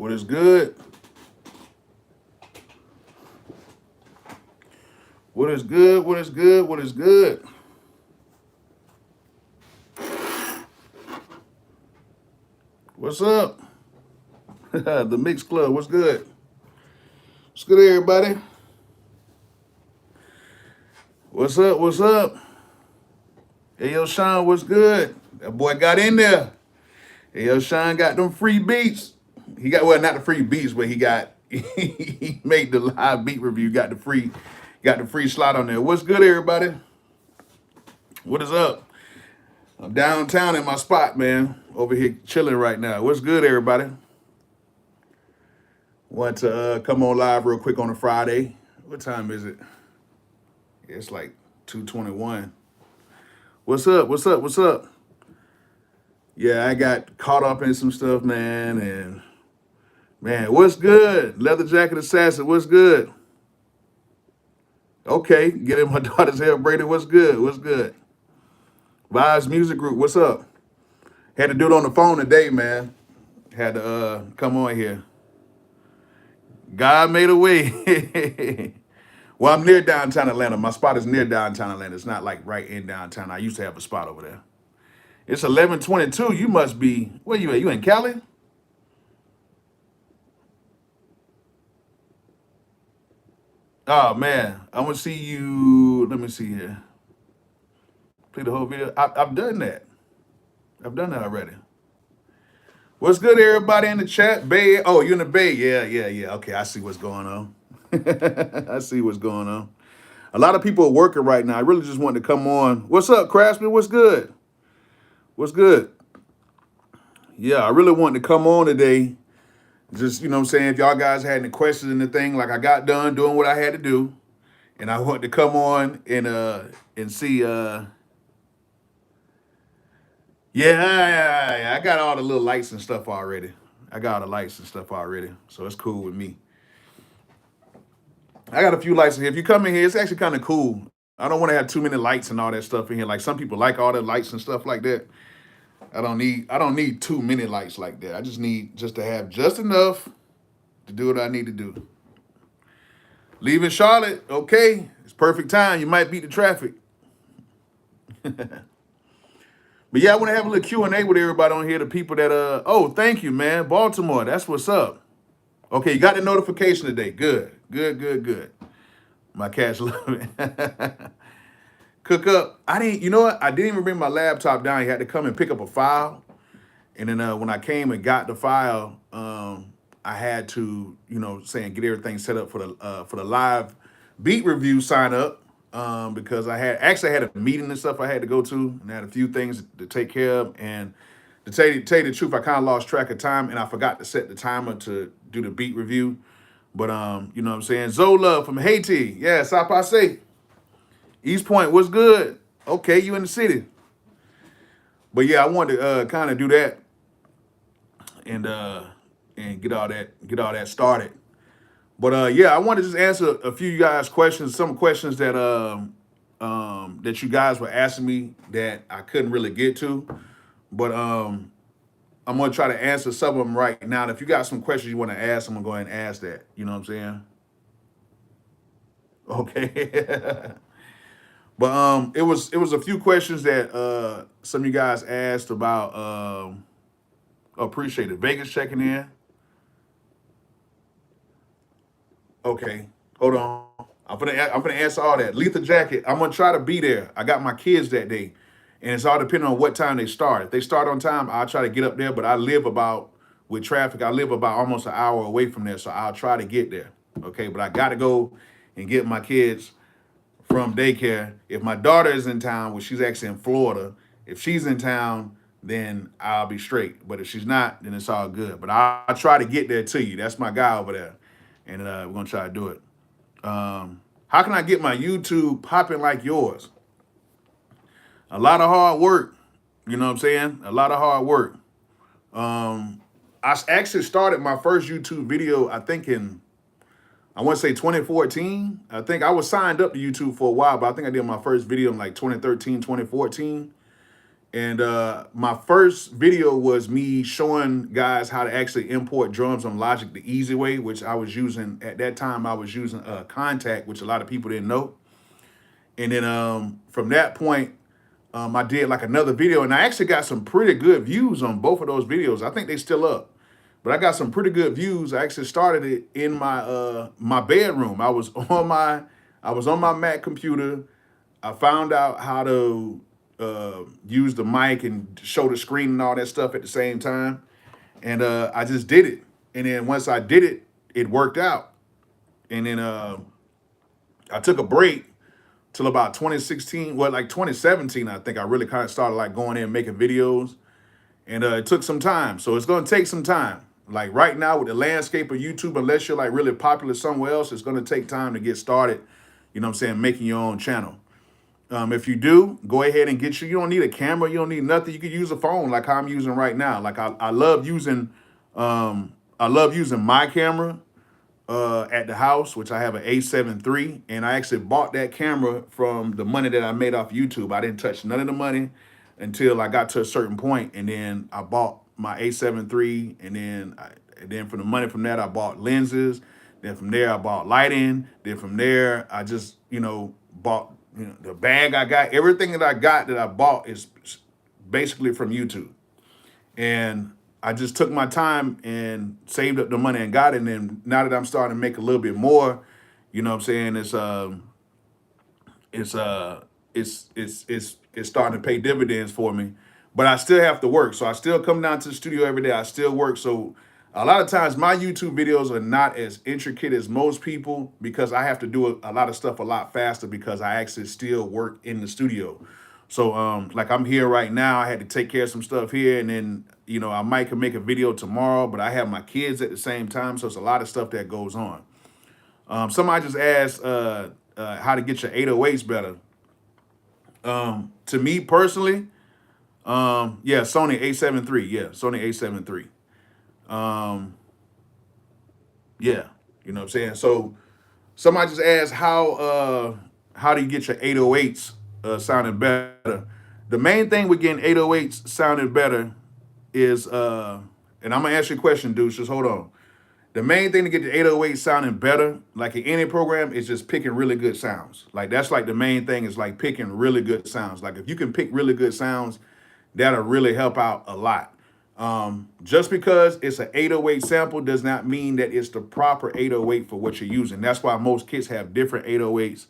What is good? What is good? What is good? What is good? What's up? The Mix Club. What's good? What's good, everybody? What's up? What's up? Hey, yo, Sean, what's good? That boy got in there. Hey, yo, Sean got them free beats. He got, well, not the free beats, but he got, he made the live beat review, got the free slot on there. What's good, everybody? What is up? I'm downtown in my spot, man. Over here chilling right now. What's good, everybody? Want to come on live real quick on a Friday. What time is it? It's like 2:21. What's up? What's up? What's up? Yeah, I got caught up in some stuff, man. And man, what's good? Leather Jacket Assassin, what's good? Okay, get in my daughter's hair braided. What's good? What's good? Vibes Music Group, what's up? Had to do it on the phone today, man. Had to come on here. God made a way. Well, I'm near downtown Atlanta. My spot is near downtown Atlanta. It's not like right in downtown. I used to have a spot over there. It's 11:22. You must be, where you at? You in Cali? Oh, man. I'm going to see you. Let me see here. Play the whole video. I've done that. I've done that already. What's good, everybody in the chat? Bay. Oh, you in the Bay? Yeah. Okay, I see what's going on. I see what's going on. A lot of people are working right now. I really just wanted to come on. What's up, Craftsman? What's good? What's good? Yeah, I really wanted to come on today. Just, you know what I'm saying, if y'all guys had any questions in the thing, like I got done doing what I had to do. And I wanted to come on and see yeah, I got all the little lights and stuff already. I got all the lights and stuff already. So it's cool with me. I got a few lights in here. If you come in here, it's actually kind of cool. I don't want to have too many lights and all that stuff in here. Like some people like all the lights and stuff like that. I don't need too many lights like that. I just need just to have just enough to do what I need to do. Leaving Charlotte, okay. It's perfect time. You might beat the traffic. But yeah, I want to have a little Q&A with everybody on here, the people that oh, thank you, man. Baltimore, that's what's up. Okay, you got the notification today. Good. My cat's love it. Cook up. You know what? I didn't even bring my laptop down. You had to come and pick up a file. And then when I came and got the file, I had to, get everything set up for the live beat review sign up. Because I had a meeting and stuff I had to go to, and I had a few things to take care of. And to tell you the truth, I kind of lost track of time, and I forgot to set the timer to do the beat review. But you know what I'm saying? Zola from Haiti, yeah, South Passe, East Point, what's good? Okay, you in the city. But yeah, I wanted to kind of do that and get all that started. But yeah, I want to just answer a few of you guys' questions, some questions that that you guys were asking me that I couldn't really get to. But I'm gonna try to answer some of them right now. And if you got some questions you want to ask, I'm gonna go ahead and ask that. You know what I'm saying? Okay. But it was a few questions that some of you guys asked about. Appreciate it. Vegas checking in. Okay, hold on. I'm gonna answer all that. Lethal Jacket. I'm gonna try to be there. I got my kids that day, and it's all depending on what time they start. If they start on time, I'll try to get up there. But I live with traffic. I live about almost an hour away from there, so I'll try to get there. Okay, but I got to go and get my kids from daycare. If my daughter is in town, well, she's actually in Florida. If she's in town, then I'll be straight. But if she's not, then it's all good. But I'll try to get there to you. That's my guy over there. And we're going to try to do it. How can I get my YouTube popping like yours? A lot of hard work. You know what I'm saying? A lot of hard work. I actually started my first YouTube video, I think I want to say 2014. I think I was signed up to YouTube for a while, but I think I did my first video in like 2013, 2014. And my first video was me showing guys how to actually import drums on Logic the easy way, which I was using at that time. I was using Contact, which a lot of people didn't know. And then from that point, I did like another video, and I actually got some pretty good views on both of those videos. I think they still up, but I got some pretty good views. I actually started it in my my bedroom. I was on my Mac computer. I found out how to use the mic and show the screen and all that stuff at the same time, and I just did it. And then once I did it, it worked out. And then I took a break till about 2016, well, like 2017, I think I really kind of started like going in and making videos. And it took some time. So it's going to take some time. Like right now with the landscape of YouTube, unless you're like really popular somewhere else, it's going to take time to get started, you know what I'm saying, making your own channel. If you do, go ahead and you don't need a camera, you don't need nothing. You could use a phone like how I'm using right now. Like I love using my camera at the house, which I have an A7 III, and I actually bought that camera from the money that I made off YouTube. I didn't touch none of the money until I got to a certain point, and then I bought my A7 III, and then from the money from that, I bought lenses. Then from there, I bought lighting. Then from there, I just bought the bag I got. Everything that I bought is basically from YouTube. And I just took my time and saved up the money and got it. And then now that I'm starting to make a little bit more, you know what I'm saying, it's starting to pay dividends for me. But I still have to work. So I still come down to the studio every day. I still work. So a lot of times my YouTube videos are not as intricate as most people because I have to do a lot of stuff a lot faster because I actually still work in the studio. So like I'm here right now, I had to take care of some stuff here, and then I might could make a video tomorrow, but I have my kids at the same time, so it's a lot of stuff that goes on. Somebody just asked how to get your 808s better. To me personally, yeah, Sony A7 III, yeah, Sony A7 III. Yeah, you know what I'm saying. So somebody just asked how do you get your 808s sounding better? The main thing with getting 808s sounding better is and I'm gonna ask you a question, dudes. Just hold on. The main thing to get the 808 sounding better, like in any program, is just picking really good sounds. Like that's like the main thing is like picking really good sounds. Like if you can pick really good sounds, that'll really help out a lot. Just because it's an 808 sample does not mean that it's the proper 808 for what you're using. That's why most kits have different 808s.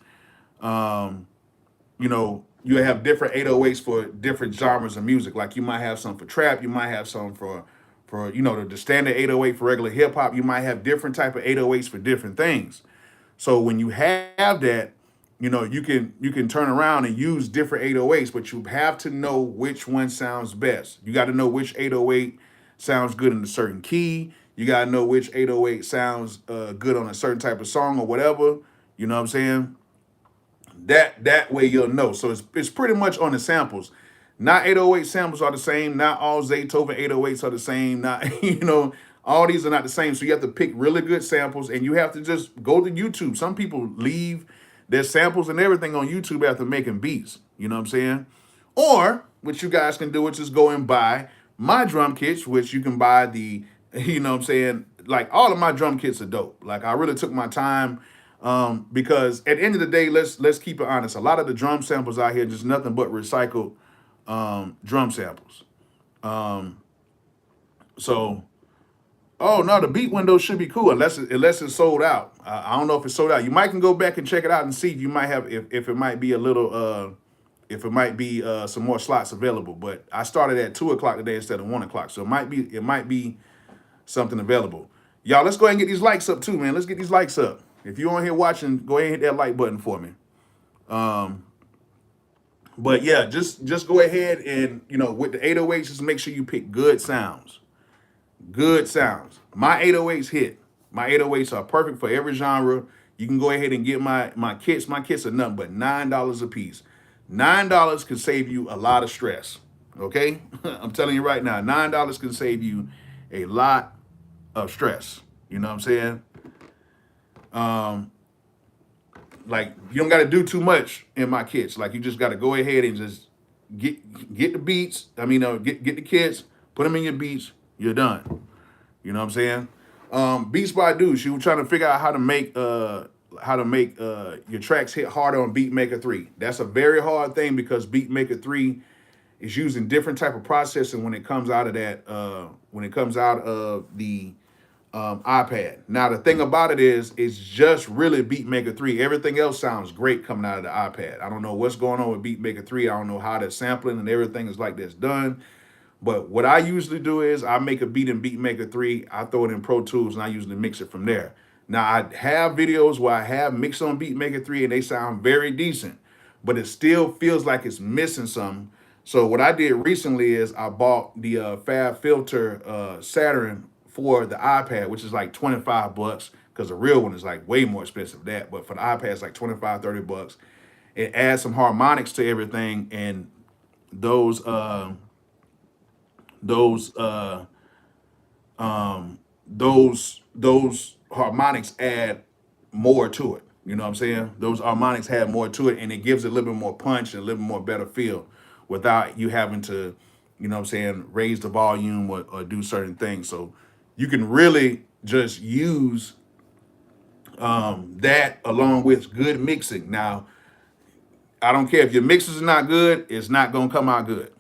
You have different 808s for different genres of music. Like you might have some for trap, you might have some for the standard 808 for regular hip hop. You might have different type of 808s for different things. So when you have that, you can turn around and use different 808s, but you have to know which one sounds best. You got to know which 808 sounds good in a certain key. You got to know which 808 sounds good on a certain type of song or whatever. You know what I'm saying? That way you'll know. So it's pretty much on the samples. Not 808 samples are the same. Not all Zaytoven 808s are the same. Not all these are not the same. So you have to pick really good samples, and you have to just go to YouTube. Some people leave their samples and everything on YouTube after making beats. You know what I'm saying? Or what you guys can do is just go and buy my drum kits, which you can buy the, you know what I'm saying? Like all of my drum kits are dope. Like I really took my time because at the end of the day, let's keep it honest. A lot of the drum samples out here just nothing but recycled drum samples. So, oh no, the beat window should be cool unless it's sold out. I don't know if it's sold out. You might can go back and check it out and see if you might have if it might be a little if it might be some more slots available. But I started at 2 o'clock today instead of 1 o'clock, so it might be something available. Y'all, let's go ahead and get these likes up too, man. Let's get these likes up. If you're on here watching, go ahead and hit that like button for me. But yeah, just go ahead and with the 808s, just make sure you pick good sounds. Good sounds. My 808s hit. My 808s are perfect for every genre. You can go ahead and get my kits. My kits are nothing but $9 a piece. $9 can save you a lot of stress. Okay? I'm telling you right now, $9 can save you a lot of stress. You know what I'm saying? Like you don't got to do too much in my kits. Like you just got to go ahead and just get the beats. Get the kits, put them in your beats. You're done. You know what I'm saying? Beats by Dude. She was trying to figure out how to make your tracks hit harder on Beatmaker 3. That's a very hard thing because Beatmaker 3 is using different type of processing when it comes out of that when it comes out of the iPad. Now the thing about it is, it's just really Beatmaker 3. Everything else sounds great coming out of the iPad. I don't know what's going on with Beatmaker 3. I don't know how the sampling and everything is like that's done. But what I usually do is I make a beat in Beatmaker 3, I throw it in Pro Tools, and I usually mix it from there. Now, I have videos where I have mixed on Beatmaker 3, and they sound very decent, but it still feels like it's missing something. So what I did recently is I bought the Fab Filter Saturn for the iPad, which is like 25 bucks, because the real one is like way more expensive than that. But for the iPad, it's like 25, 30 bucks. It adds some harmonics to everything, and those those uh those harmonics add more to it. You know what I'm saying? Those harmonics have more to it, and it gives it a little bit more punch and a little bit more better feel without you having to, you know what I'm saying, raise the volume or do certain things. So you can really just use that along with good mixing. Now, I don't care if your mixes are not good, it's not gonna come out good.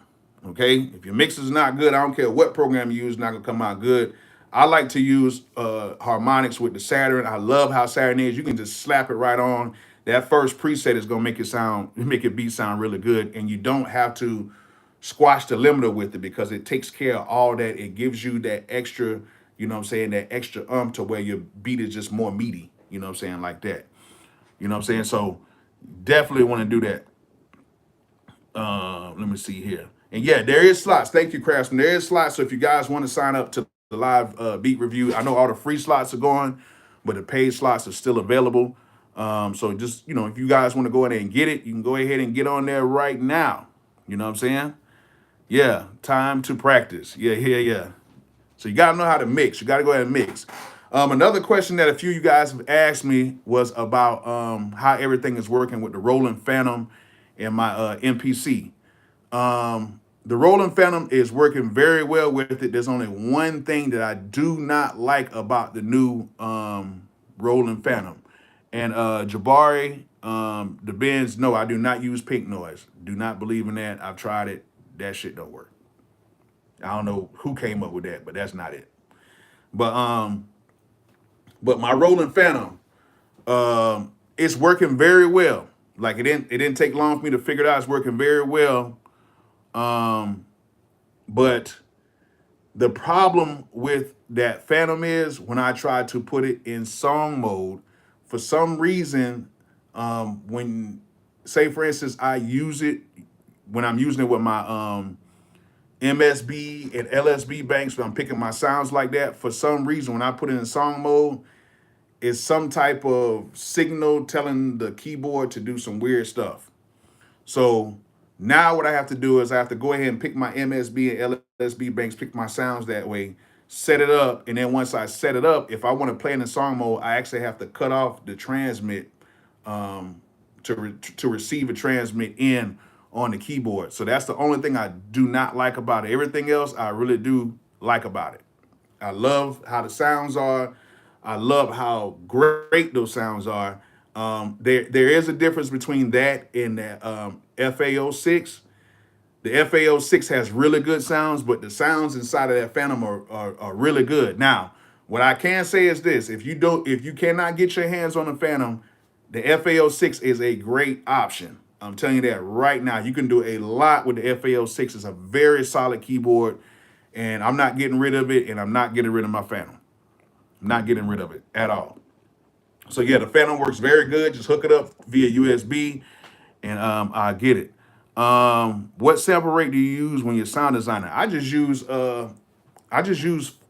Okay? If your mix is not good, I don't care what program you use, it's not gonna come out good. I like to use harmonics with the Saturn. I love how Saturn is. You can just slap it right on. That first preset is gonna make it beat sound really good, and you don't have to squash the limiter with it because it takes care of all that. It gives you that extra, you know what I'm saying, that extra to where your beat is just more meaty. You know what I'm saying, like that. You know what I'm saying? So definitely want to do that. Let me see here. And yeah, there is slots. Thank you, Craftsman. There is slots. So if you guys want to sign up to the live beat review, I know all the free slots are going, but the paid slots are still available. So just, if you guys want to go in there and get it, you can go ahead and get on there right now. You know what I'm saying? Yeah, time to practice. Yeah, yeah, yeah. So you got to know how to mix. You got to go ahead and mix. Another question that a few of you guys have asked me was about how everything is working with the Roland Phantom and my MPC. The Roland Phantom is working very well with it. There's only one thing that I do not like about the new Roland Phantom. And Jabari, the Benz, no, I do not use pink noise. Do not believe in that. I've tried it. That shit don't work. I don't know who came up with that, but that's not it. But my Roland Phantom, it's working very well. Like it didn't take long for me to figure it out. It's working very well. But the problem with that Phantom is when I try to put it in song mode, for some reason, when, say for instance, I use it when I'm using it with my MSB and LSB banks, when I'm picking my sounds like that, for some reason, when I put it in song mode, it's some type of signal telling the keyboard to do some weird stuff. So now what I have to do is I have to go ahead and pick my MSB and LSB banks, pick my sounds that way, set it up, and then once I set it up, if I want to play in the song mode, I actually have to cut off the transmit to receive a transmit in on the keyboard. So that's the only thing I do not like about it. Everything else I really do like about it. I love how the sounds are. I love how great those sounds are. There is a difference between that and the FA06. The FA06 has really good sounds, but the sounds inside of that Phantom are really good. Now, what I can say is this: if you cannot get your hands on the Phantom, the FA06 is a great option. I'm telling you that right now. You can do a lot with the FA06. It's a very solid keyboard, and I'm not getting rid of it, and I'm not getting rid of my Phantom. I'm not getting rid of it at all. So yeah, the Phantom works very good. Just hook it up via USB, and I get it. What sample rate do you use when you're sound designer? I just use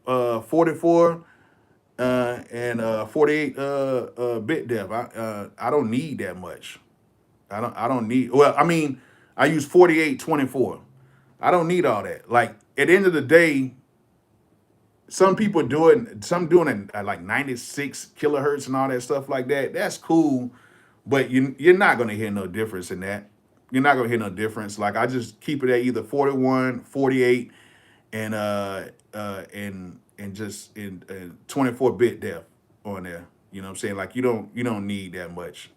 44 and 48 bit depth. I don't need that much. I don't need. Well, I mean, I use 48/24. I don't need all that. Like at the end of the day, some people doing it at like 96 kilohertz and all that stuff like that. That's cool, but you're not gonna hear no difference in that. you're not gonna hear no difference. Like I just keep it at either 41, 48, and just in 24-bit depth on there. You know what I'm saying? Like you don't need that much.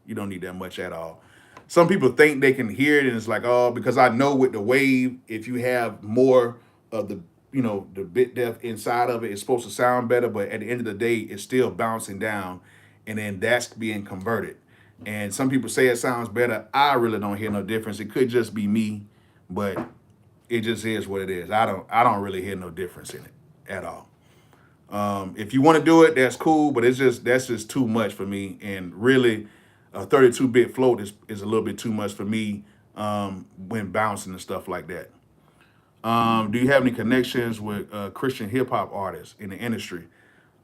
You don't need that much at all. Some people think they can hear it, and it's like, oh, because I know with the wave, if you have more of the the bit depth inside of it, it's supposed to sound better. But at the end of the day, it's still bouncing down, and then that's being converted. And some people say it sounds better. I really don't hear no difference. It could just be me, but it just is what it is. I don't really hear no difference in it at all. If you want to do it, that's cool, but that's just too much for me. And really, a 32-bit float is a little bit too much for me when bouncing and stuff like that. Do you have any connections with Christian hip hop artists in the industry?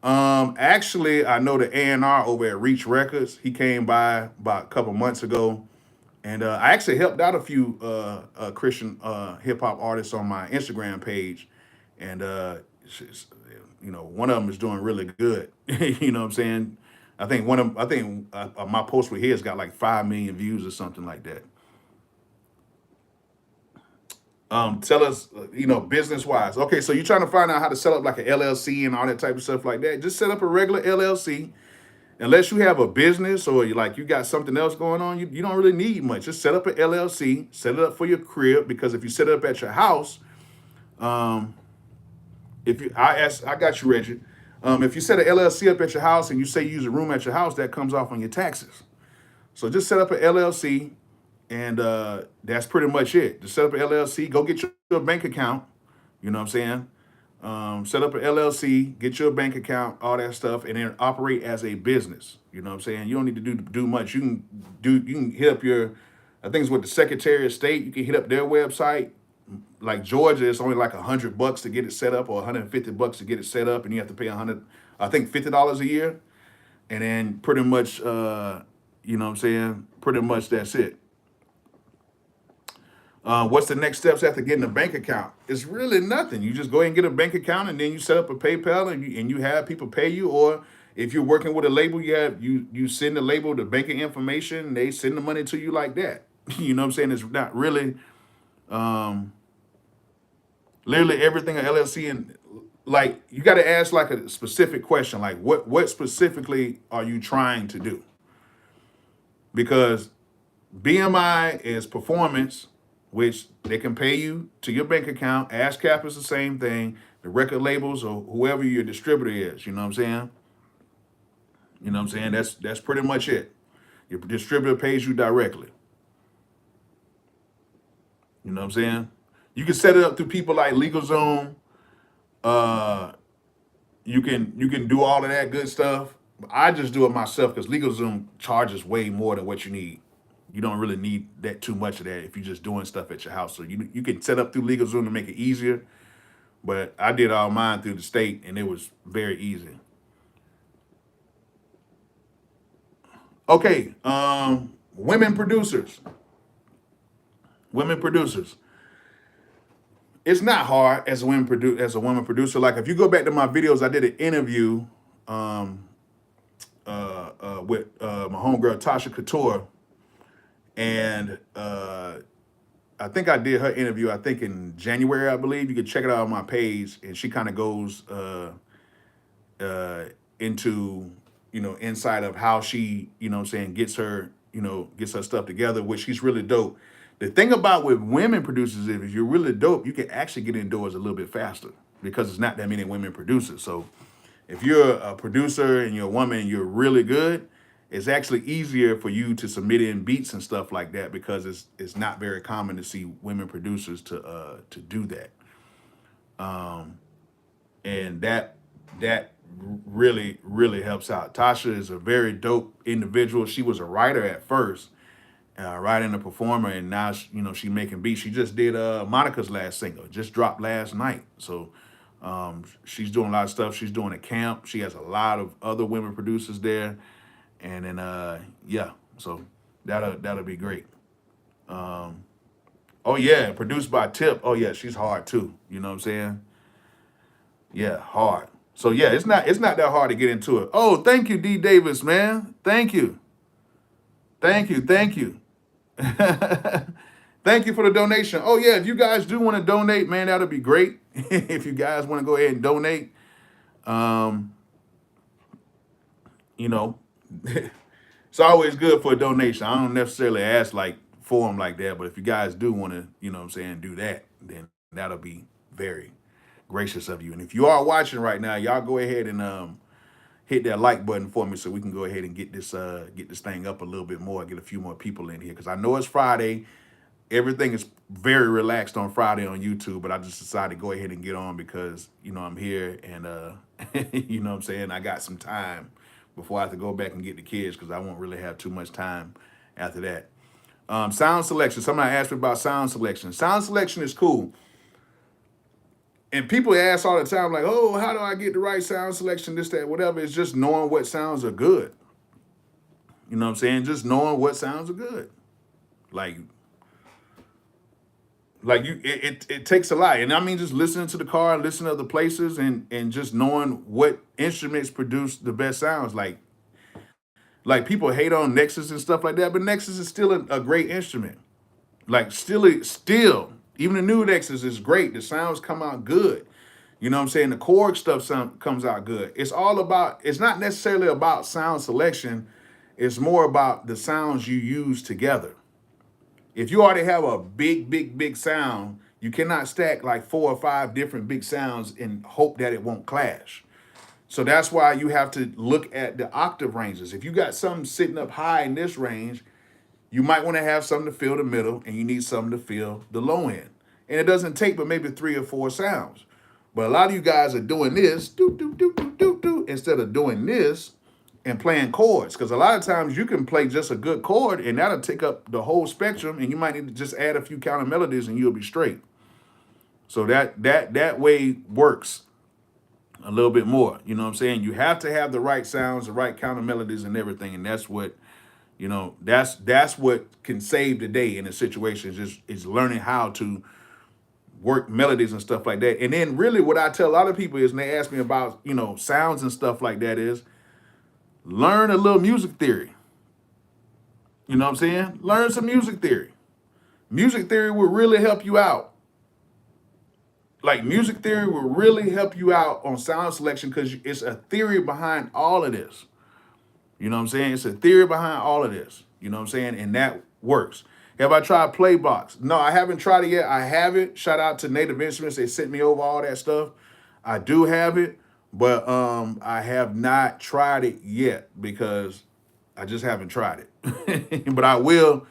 Actually, I know the A&R over at Reach Records. He came by about a couple months ago, and I actually helped out a few Christian hip hop artists on my Instagram page, and one of them is doing really good. You know what I'm saying? I think my post with his got like 5 million views or something like that. Tell us, business wise. Okay, so you're trying to find out how to set up like an LLC and all that type of stuff like that. Just set up a regular LLC. Unless you have a business or you got something else going on, you don't really need much. Just set up an LLC, set it up for your crib, because if you set it up at your house, um, if you I got you, Reggie. If you set an LLC up at your house and you say you use a room at your house, that comes off on your taxes. So just set up an LLC, and that's pretty much it. Just set up an LLC, go get your bank account. You know what I'm saying? Set up an LLC, get your bank account, all that stuff, and then operate as a business. You know what I'm saying? You don't need to do much. You can hit up I think it's with the Secretary of State. You can hit up their website. Like Georgia, it's only like $100 to get it set up, or $150 to get it set up, and you have to pay I think $50 a year, and then pretty much, you know what I'm saying? Pretty much that's it. What's the next steps after getting a bank account? It's really nothing. You just go ahead and get a bank account, and then you set up a PayPal, and you have people pay you. Or if you're working with a label, you send the label the banking information, and they send the money to you like that. You know what I'm saying? It's not really literally everything an LLC, and like you got to ask like a specific question, like what specifically are you trying to do? Because BMI is performance, which they can pay you to your bank account. ASCAP is the same thing. The record labels or whoever your distributor is, you know what I'm saying? You know what I'm saying? That's pretty much it. Your distributor pays you directly. You know what I'm saying? You can set it up through people like LegalZoom. Uh, you can do all of that good stuff. I just do it myself because LegalZoom charges way more than what you need. You don't really need that too much of that if you're just doing stuff at your house. So you can set up through LegalZoom to make it easier. But I did all mine through the state, and it was very easy. Okay, women producers. Women producers. It's not hard as a woman producer. Like if you go back to my videos, I did an interview with my homegirl Tasha Couture, and I think I did her interview. I think in January, I believe. You can check it out on my page, and she kind of goes into inside of how she what I'm saying gets her stuff together, which she's really dope. The thing about with women producers is if you're really dope, you can actually get indoors a little bit faster because it's not that many women producers. So if you're a producer and you're a woman and you're really good, it's actually easier for you to submit in beats and stuff like that because it's not very common to see women producers to do that. And that really helps out. Tasha is a very dope individual. She was a writer at first, writing a performer, and now she's making beats. She just did Monica's last single, just dropped last night. So she's doing a lot of stuff. She's doing a camp. She has a lot of other women producers there, and then yeah, so that'll be great. Oh yeah, produced by Tip. Oh yeah, she's hard too. You know what I'm saying? Yeah, hard. So yeah, it's not that hard to get into it. Oh, thank you, D Davis, man. Thank you. Thank you for the donation. Oh yeah, if you guys do want to donate, man, that'll be great. If you guys want to go ahead and donate, um, you know, it's always good for a donation. I don't necessarily ask like for them like that, but if you guys do want to, you know what I'm saying, do that, then that'll be very gracious of you. And if you are watching right now, y'all go ahead and hit that like button for me so we can go ahead and get this thing up a little bit more, get a few more people in here. Because I know it's Friday. Everything is very relaxed on Friday on YouTube, but I just decided to go ahead and get on because, you know, I'm here and, you know what I'm saying? I got some time before I have to go back and get the kids because I won't really have too much time after that. Sound selection. Somebody asked me about sound selection. Sound selection is cool. And people ask all the time, like, oh, how do I get the right sound selection, this, that, whatever. It's just knowing what sounds are good. You know what I'm saying? Just knowing what sounds are good. Like it takes a lot. And I mean just listening to the car, listening to other places and just knowing what instruments produce the best sounds. Like people hate on Nexus and stuff like that, but Nexus is still a great instrument. Like still, even the new Nexus is great. The sounds come out good. You know what I'm saying? The chord stuff comes out good. It's not necessarily about sound selection. It's more about the sounds you use together. If you already have a big sound, you cannot stack like 4 or 5 different big sounds and hope that it won't clash. So that's why you have to look at the octave ranges. If you got something sitting up high in this range, you might want to have something to fill the middle and you need something to fill the low end. And it doesn't take but maybe 3 or 4 sounds. But a lot of you guys are doing this, instead of doing this and playing chords. Because a lot of times you can play just a good chord and that'll take up the whole spectrum and you might need to just add a few counter melodies and you'll be straight. So that way works a little bit more. You know what I'm saying? You have to have the right sounds, the right counter melodies and everything. And that's what, you know, that's what can save the day in a situation is learning how to work melodies and stuff like that. And then really what I tell a lot of people is, and they ask me about, you know, sounds and stuff like that, is learn a little music theory. You know what I'm saying? Learn some music theory. Music theory will really help you out. Like music theory will really help you out on sound selection because it's a theory behind all of this. You know what I'm saying? It's a theory behind all of this. You know what I'm saying? And that works. Have I tried Playbox? No, I haven't tried it yet. I have it. Shout out to Native Instruments. They sent me over all that stuff. I do have it, but I have not tried it yet because I just haven't tried it. But I will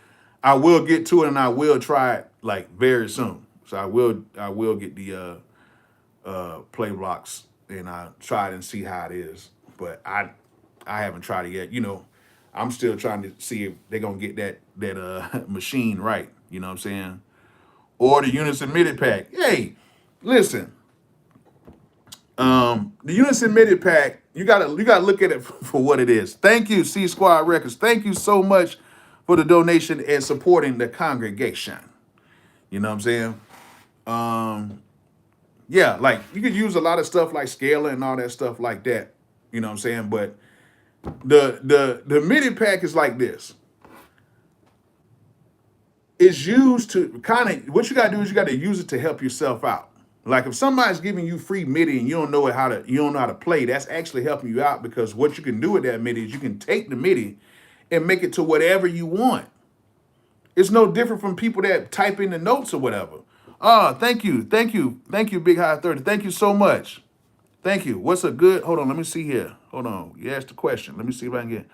get to it and I will try it like very soon. So I will get the Playbox and I try it and see how it is. But I haven't tried it yet. You know, I'm still trying to see if they're gonna get that Maschine right. You know what I'm saying? Or the Unison MIDI pack. Hey, listen. The Unison MIDI pack, you gotta look at it for what it is. Thank you, C Squad Records. Thank you so much for the donation and supporting the congregation. You know what I'm saying? Yeah, like you could use a lot of stuff like scalar and all that stuff like that. You know what I'm saying? But the MIDI pack is like this. It's used to kind of, what you gotta do is you gotta use it to help yourself out. Like if somebody's giving you free MIDI and you don't know how to play, that's actually helping you out because what you can do with that MIDI is you can take the MIDI and make it to whatever you want. It's no different from people that type in the notes or whatever. Oh, thank you, Big High 30. Thank you so much. Thank you. What's a good, hold on, let me see here. Hold on, you asked the question. Let me see if I can get,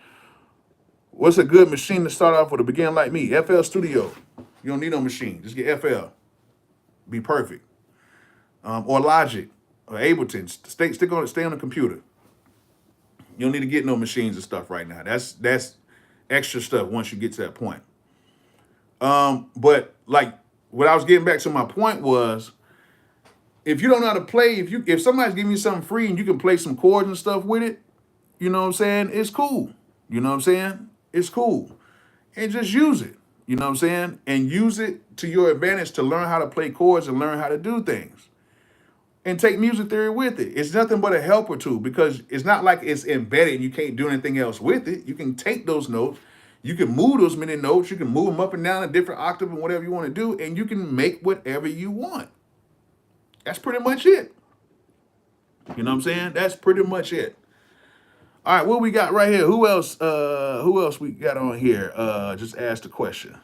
what's a good machine to start off with a beginner like me? FL Studio. You don't need no machine. Just get FL. Be perfect. Or Logic or Ableton. Stay on the computer. You don't need to get no machines and stuff right now. That's extra stuff once you get to that point. But like what I was getting back to my point was, if you don't know how to play, if somebody's giving you something free and you can play some chords and stuff with it, you know what I'm saying? It's cool. You know what I'm saying? It's cool. And just use it. You know what I'm saying? And use it to your advantage to learn how to play chords and learn how to do things. And take music theory with it. It's nothing but a helper tool because it's not like it's embedded and you can't do anything else with it. You can take those notes, You can move those many notes. You can move them up and down a different octave and whatever you want to do, and you can make whatever you want. That's pretty much it. You know what I'm saying? That's pretty much it. All right, what we got right here? Who else? Who else we got on here? Just asked the question.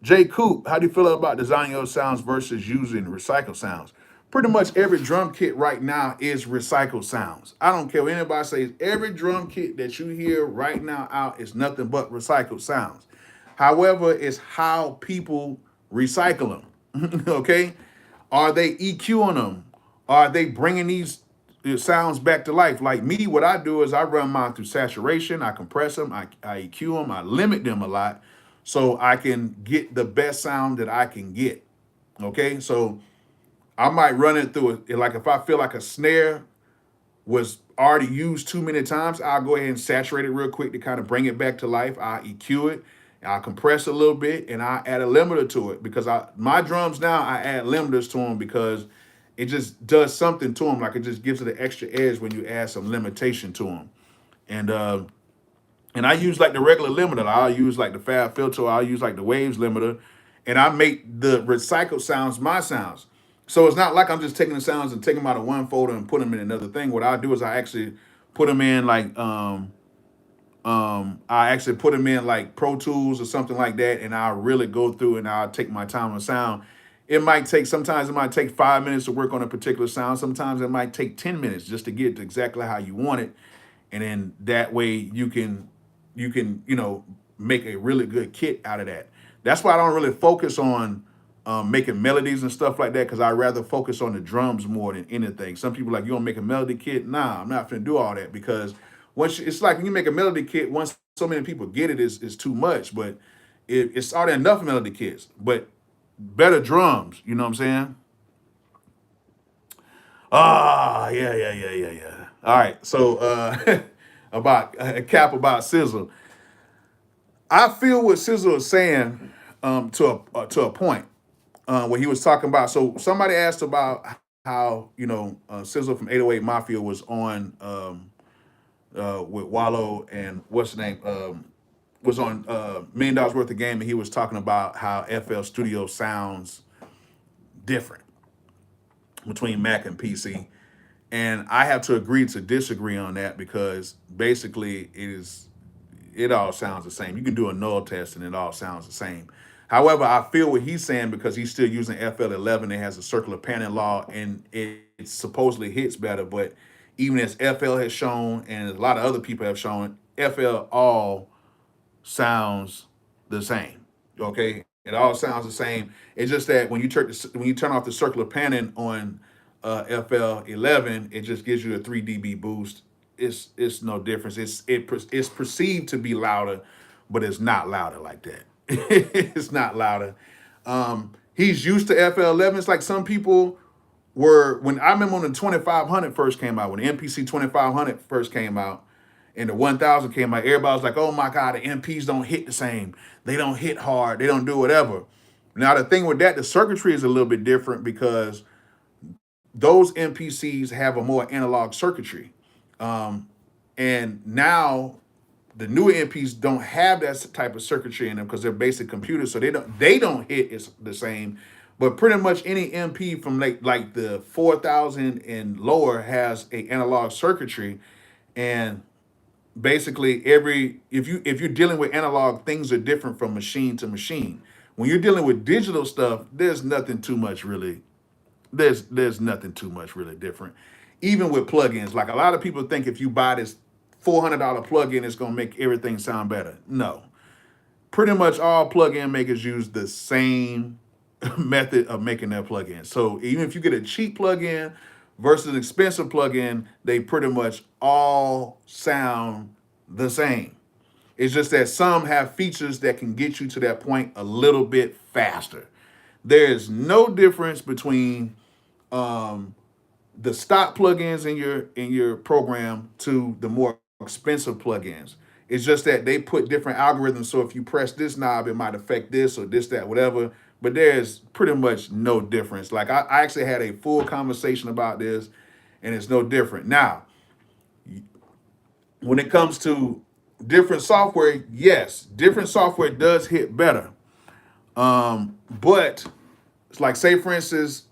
Jay Coop, how do you feel about designing your sounds versus using recycled sounds? Pretty much every drum kit right now is recycled sounds. I don't care what anybody says. Every drum kit that you hear right now out is nothing but recycled sounds. However, it's how people recycle them. Okay? Are they EQing them? Are they bringing these sounds back to life? Like me, what I do is I run mine through saturation. I compress them. I EQ them. I limit them a lot so I can get the best sound that I can get. Okay? So I might run it through it. Like if I feel like a snare was already used too many times, I'll go ahead and saturate it real quick to kind of bring it back to life. I'll EQ it, I'll compress a little bit, and I'll add a limiter to it because my drums now, I add limiters to them because it just does something to them. Like it just gives it an extra edge when you add some limitation to them. And I use like the regular limiter. I'll use like the Fab Filter. I'll use like the Waves limiter. And I make the recycled sounds my sounds. So it's not like I'm just taking the sounds and taking them out of one folder and put them in another thing. What I do is I actually put them in like I actually put them in like Pro Tools or something like that, and I'll really go through and I'll take my time on sound. Sometimes it might take 5 minutes to work on a particular sound. Sometimes it might take 10 minutes just to get it exactly how you want it. And then that way you can make a really good kit out of that. That's why I don't really focus on making melodies and stuff like that because I rather focus on the drums more than anything. Some people are like, you don't make a melody kit? Nah, I'm not gonna do all that because it's like when you make a melody kit, once so many people get it, is too much. But it's already enough melody kits, but better drums. You know what I'm saying? Ah, yeah. All right, so about a cap about Sizzle. I feel what Sizzle is saying to a point where he was talking about. So somebody asked about how Sizzle from 808 Mafia was on with Wallow and what's the name was on $1 million worth of game, and he was talking about how FL Studio sounds different between Mac and PC. And I have to agree to disagree on that because basically it all sounds the same. You can do a null test and it all sounds the same. However, I feel what he's saying because he's still using FL11. It has a circular panning law and it supposedly hits better. But even as FL has shown and a lot of other people have shown, FL all sounds the same. Okay, it all sounds the same. It's just that when you turn off the circular panning on FL11, it just gives you a 3 dB boost. It's no difference. It's perceived to be louder, but it's not louder like that. It's not louder. He's used to FL11. It's like some people when I remember when the 2500 first came out, when the MPC 2500 first came out, and the 1000 came out, everybody was like, oh my God, the MPs don't hit the same. They don't hit hard. They don't do whatever. Now, the thing with that, the circuitry is a little bit different because those MPCs have a more analog circuitry. And now the newer MPs don't have that type of circuitry in them because they're basic computers, so they don't hit the same. But pretty much any MP from like the 4000 and lower has a analog circuitry, and basically if you're dealing with analog, things are different from machine to machine. When you're dealing with digital stuff, there's nothing too much really. There's nothing too much really different. Even with plugins, like a lot of people think if you buy this $400 plugin, it's gonna make everything sound better. No, pretty much all plugin makers use the same method of making their plugin. So even if you get a cheap plugin versus an expensive plugin, they pretty much all sound the same. It's just that some have features that can get you to that point a little bit faster. There's no difference between the stock plugins in your program to the more expensive plugins. It's just that they put different algorithms. So if you press this knob, it might affect this or this, that, whatever. But there's pretty much no difference. Like I actually had a full conversation about this, and it's no different. Now, when it comes to different software, yes, different software does hit better. But it's like, say for instance,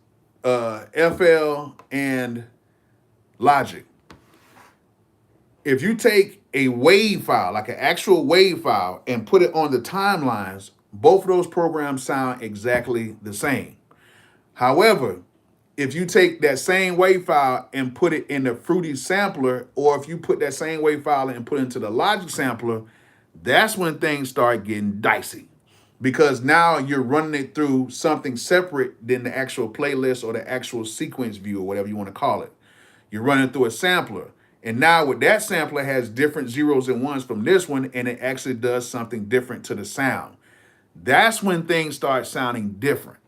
FL and Logic. If you take a wave file, like an actual wave file, and put it on the timelines, both of those programs sound exactly the same. However, if you take that same wave file and put it in the Fruity sampler, or if you put that same wave file and put it into the Logic sampler, that's when things start getting dicey. Because now you're running it through something separate than the actual playlist or the actual sequence view or whatever you want to call it. You're running through a sampler. And now with that sampler has different zeros and ones from this one, and it actually does something different to the sound. That's when things start sounding different.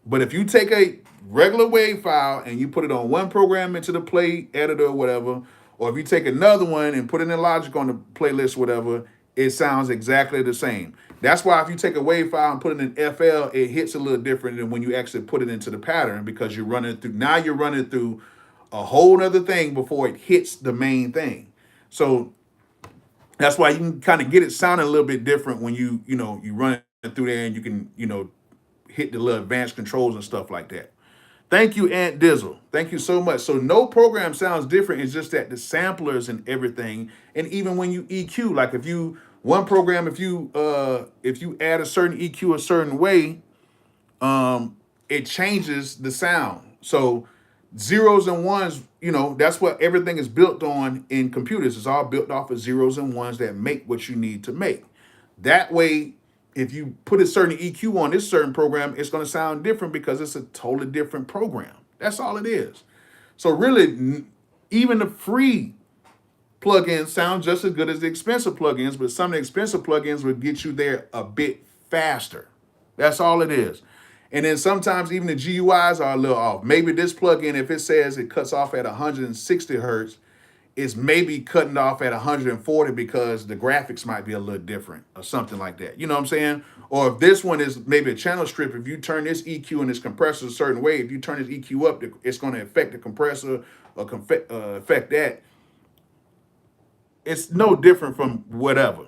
But if you take a regular wave file and you put it on one program into the play editor or whatever, or if you take another one and put it in Logic on the playlist or whatever, it sounds exactly the same. That's why if you take a wave file and put it in FL, it hits a little different than when you actually put it into the pattern, because you're running through a whole other thing before it hits the main thing. So that's why you can kind of get it sounding a little bit different when you run it through there, and you can hit the little advanced controls and stuff like that. Thank you, Aunt Dizzle. Thank you so much. So no program sounds different. It's just that the samplers and everything, and even when you EQ, like if you one program, if you add a certain EQ a certain way, it changes the sound. So zeros and ones, that's what everything is built on in computers. It's all built off of zeros and ones that make what you need to make. That way, if you put a certain EQ on this certain program, it's going to sound different because it's a totally different program. That's all it is. So really, even the free plugins sound just as good as the expensive plugins, but some of the expensive plugins would get you there a bit faster. That's all it is. And then sometimes even the GUIs are a little off. Maybe this plugin, if it says it cuts off at 160 hertz, is maybe cutting off at 140 because the graphics might be a little different or something like that. You know what I'm saying? Or if this one is maybe a channel strip, if you turn this EQ and this compressor a certain way, if you turn this EQ up, it's going to affect the compressor or affect that. It's no different from whatever.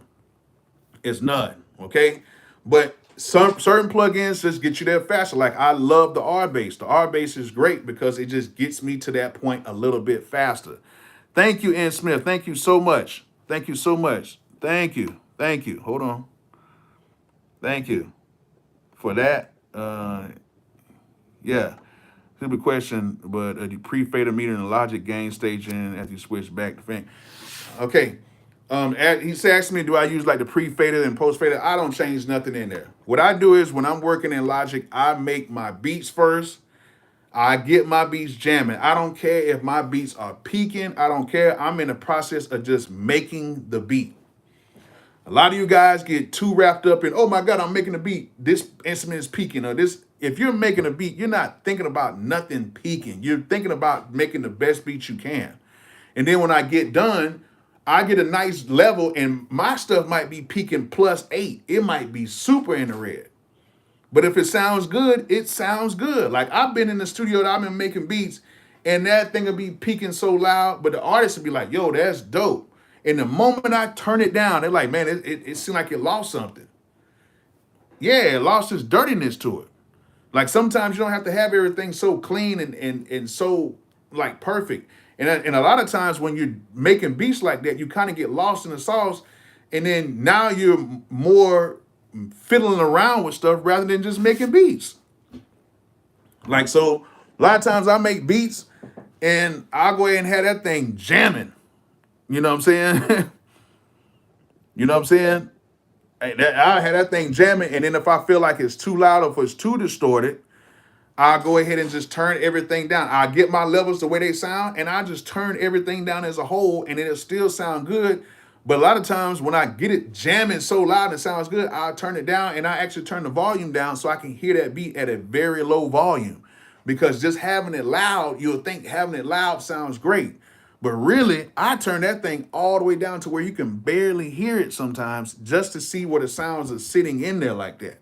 It's none, okay? But some certain plugins just get you there faster. Like I love the R bass. The R bass is great because it just gets me to that point a little bit faster. Thank you, Ann Smith. Thank you so much. Thank you so much. Thank you. Thank you. Hold on. Thank you for that. Yeah. Stupid question, but the pre-fader meter in the Logic gain station after you switch back to fan. Okay. He's asked me, do I use like the pre-fader and post-fader? I don't change nothing in there. What I do is when I'm working in Logic, I make my beats first. I get my beats jamming. I don't care if my beats are peaking. I don't care. I'm in the process of just making the beat. A lot of you guys get too wrapped up in, oh my God, I'm making a beat. This instrument is peaking, or this. If you're making a beat, you're not thinking about nothing peaking. You're thinking about making the best beat you can. And then when I get done, I get a nice level, and my stuff might be peaking +8. It might be super in the red. But if it sounds good, it sounds good. Like I've been in the studio, I've been making beats, and that thing will be peaking so loud, but the artist will be like, yo, that's dope. And the moment I turn it down, they're like, man, it seemed like it lost something. Yeah, it lost its dirtiness to it. Like sometimes you don't have to have everything so clean and so like perfect. And a lot of times when you're making beats like that, you kind of get lost in the sauce, and then now you're more fiddling around with stuff rather than just making beats. Like so, a lot of times I make beats and I'll go ahead and have that thing jamming. You know what I'm saying? You know what I'm saying? I had that thing jamming, and then if I feel like it's too loud or if it's too distorted, I'll go ahead and just turn everything down. I get my levels the way they sound, and I just turn everything down as a whole, and it'll still sound good. But a lot of times when I get it jamming so loud and it sounds good, I'll turn it down, and I actually turn the volume down so I can hear that beat at a very low volume. Because just having it loud, you'll think having it loud sounds great. But really, I turn that thing all the way down to where you can barely hear it sometimes, just to see what the sounds are sitting in there like that.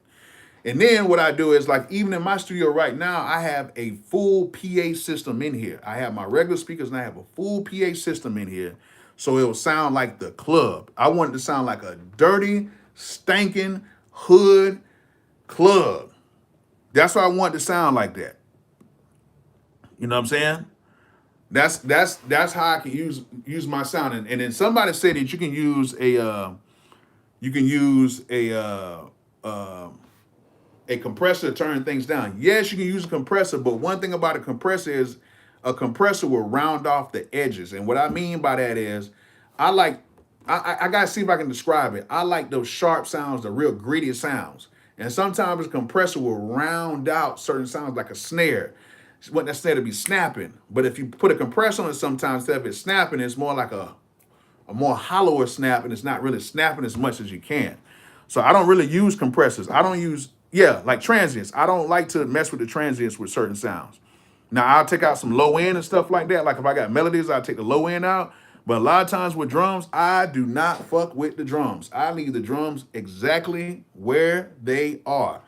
And then what I do is, like, even in my studio right now, I have a full PA system in here. I have my regular speakers and I have a full PA system in here. so it will sound like the club. I want it to sound like a dirty, stinking hood club. That's why I want it to sound like that. You know what I'm saying? That's how I can use my sound. And then somebody said that you can use a compressor to turn things down. Yes, you can use a compressor, but one thing about a compressor is a compressor will round off the edges. And what I mean by that is I like I gotta see if I can describe it. I like those sharp sounds, the real gritty sounds. And sometimes a compressor will round out certain sounds like a snare. Want that snare to be snapping. But if you put a compressor on it sometimes, instead of it snapping, it's more like a more hollower snap, and it's not really snapping as much as you can. So I don't really use compressors. I don't use, yeah, like transients. I don't like to mess with the transients with certain sounds. Now I'll take out some low end and stuff like that. Like if I got melodies, I'll take the low end out. But a lot of times with drums, I do not fuck with the drums. I leave the drums exactly where they are.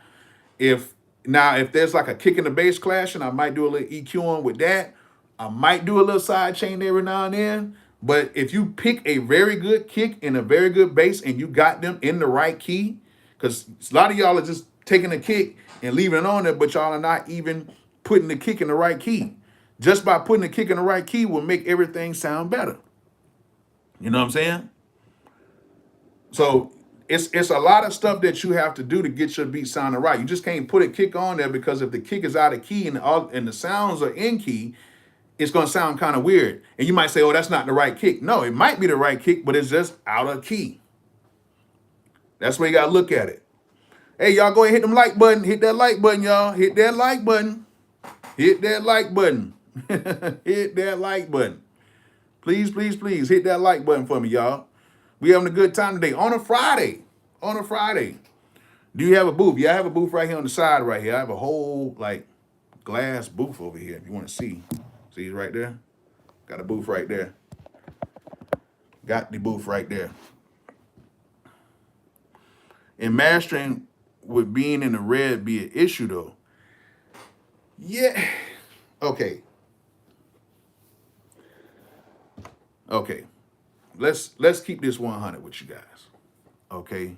If there's like a kick in the bass clashing, I might do a little EQ on with that. I might do a little side chain every now and then. But if you pick a very good kick and a very good bass and you got them in the right key, because a lot of y'all are just taking a kick and leaving it on there, but y'all are not even putting the kick in the right key. Just by putting the kick in the right key will make everything sound better. You know what I'm saying? So it's a lot of stuff that you have to do to get your beat sounding right. You just can't put a kick on there, because if the kick is out of key and the sounds are in key, it's going to sound kind of weird. And you might say, oh, that's not the right kick. No, it might be the right kick, but it's just out of key. That's where you got to look at it. Hey, y'all go ahead and hit them like button. Hit that like button, y'all. Hit that like button. Hit that like button. Hit that like button. Please, please, please hit that like button for me, y'all. We having a good time today on a Friday. On a Friday. Do you have a booth? Yeah, I have a booth right here on the side right here. I have a whole like glass booth over here if you want to see. See it right there? Got a booth right there. Got the booth right there. And mastering with being in the red be an issue though. Yeah. Okay. Okay. Let's keep this 100 with you guys. Okay.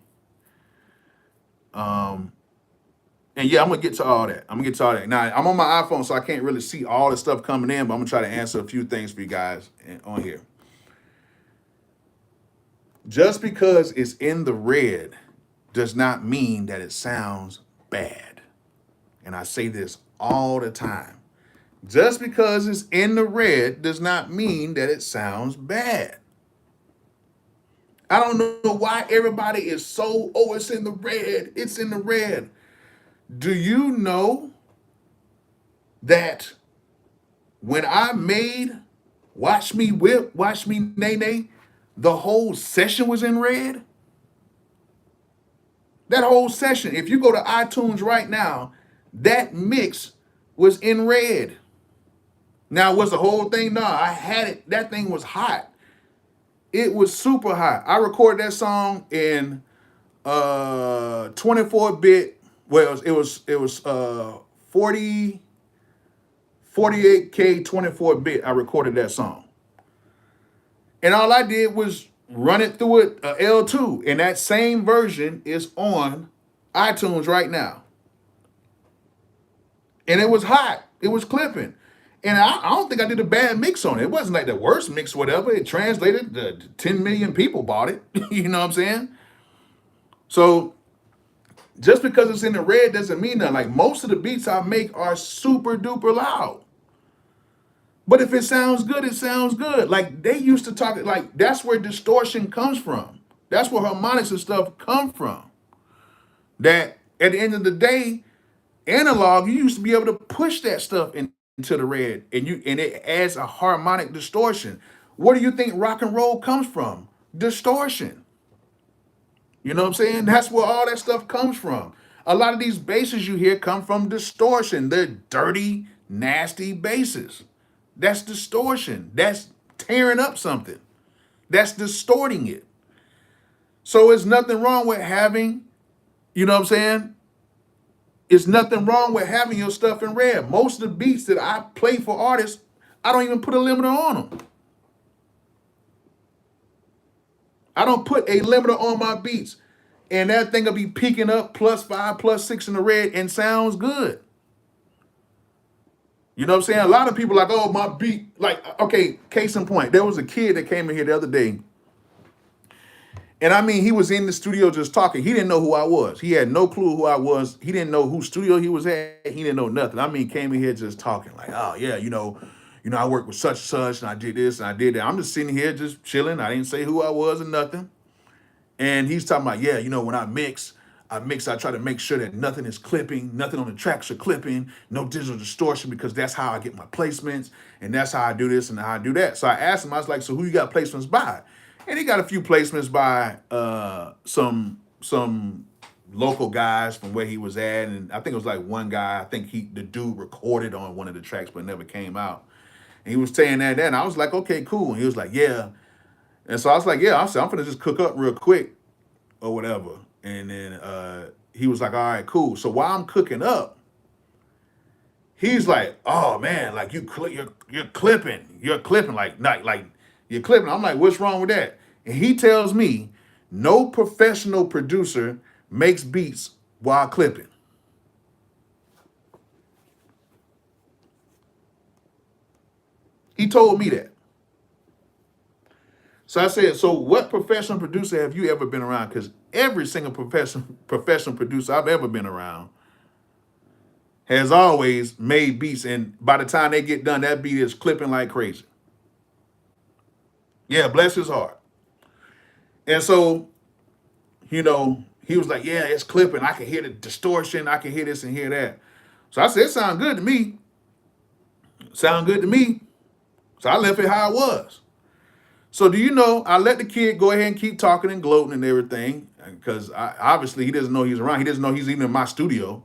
And yeah, I'm gonna get to all that. Now I'm on my iPhone, so I can't really see all the stuff coming in, but I'm gonna try to answer a few things for you guys on here. Just because it's in the red does not mean that it sounds bad. And I say this all the time. Just because it's in the red does not mean that it sounds bad. I don't know why everybody is so, oh, it's in the red. It's in the red. Do you know that when I made Watch Me Whip, Watch Me Nay Nay, the whole session was in red? That whole session, if you go to iTunes right now, that mix was in red. Now, was the whole thing? No, I had it. That thing was hot. It was super hot. I recorded that song in 24-bit. Well, it was 48K 24-bit. I recorded that song. And all I did was run it through it L2. And that same version is on iTunes right now. And it was hot. It was clipping. And I don't think I did a bad mix on it. It wasn't like the worst mix, whatever. It translated. 10 million people bought it. You know what I'm saying? So just because it's in the red doesn't mean that. Like most of the beats I make are super duper loud. But if it sounds good, it sounds good. Like they used to talk, like that's where distortion comes from. That's where harmonics and stuff come from. That at the end of the day, analog, you used to be able to push that stuff into the red, and it adds a harmonic distortion. Where do you think rock and roll comes from? Distortion. You know what I'm saying? That's where all that stuff comes from. A lot of these basses you hear come from distortion. They're dirty, nasty basses. That's distortion. That's tearing up something. That's distorting it. So it's nothing wrong with having, you know what I'm saying? It's nothing wrong with having your stuff in red. Most of the beats that I play for artists, I don't even put a limiter on them. I don't put a limiter on my beats. And that thing will be peaking up +5, +6 in the red and sounds good. You know what I'm saying? A lot of people like, oh, my beat, like, okay, case in point. There was a kid that came in here the other day. And I mean, he was in the studio just talking. He didn't know who I was. He had no clue who I was. He didn't know whose studio he was at. He didn't know nothing. I mean, came in here just talking like, oh yeah, I work with such and such, and I did this and I did that. I'm just sitting here just chilling. I didn't say who I was or nothing. And he's talking about, yeah, when I try to make sure that nothing is clipping, nothing on the tracks are clipping, no digital distortion, because that's how I get my placements, and that's how I do this and how I do that. So I asked him, I was like, so who you got placements by? And he got a few placements by some local guys from where he was at. And I think it was like one guy, I think the dude recorded on one of the tracks, but never came out. And he was saying that, and I was like, okay, cool. And he was like, yeah. And so I was like, yeah, I said, I'm finna just cook up real quick or whatever. And then he was like, all right, cool. So while I'm cooking up, he's like, oh man, like you're clipping, like you're clipping. I'm like, what's wrong with that? And he tells me, no professional producer makes beats while clipping. He told me that. So I said, so what professional producer have you ever been around? Because every single professional producer I've ever been around has always made beats, and by the time they get done, that beat is clipping like crazy. Yeah, bless his heart. And so, he was like, yeah, it's clipping. I can hear the distortion. I can hear this and hear that. So I said, it sound good to me. Sound good to me. So I left it how it was. So do you know, I let the kid go ahead and keep talking and gloating and everything, because obviously he doesn't know he's around. He doesn't know he's even in my studio.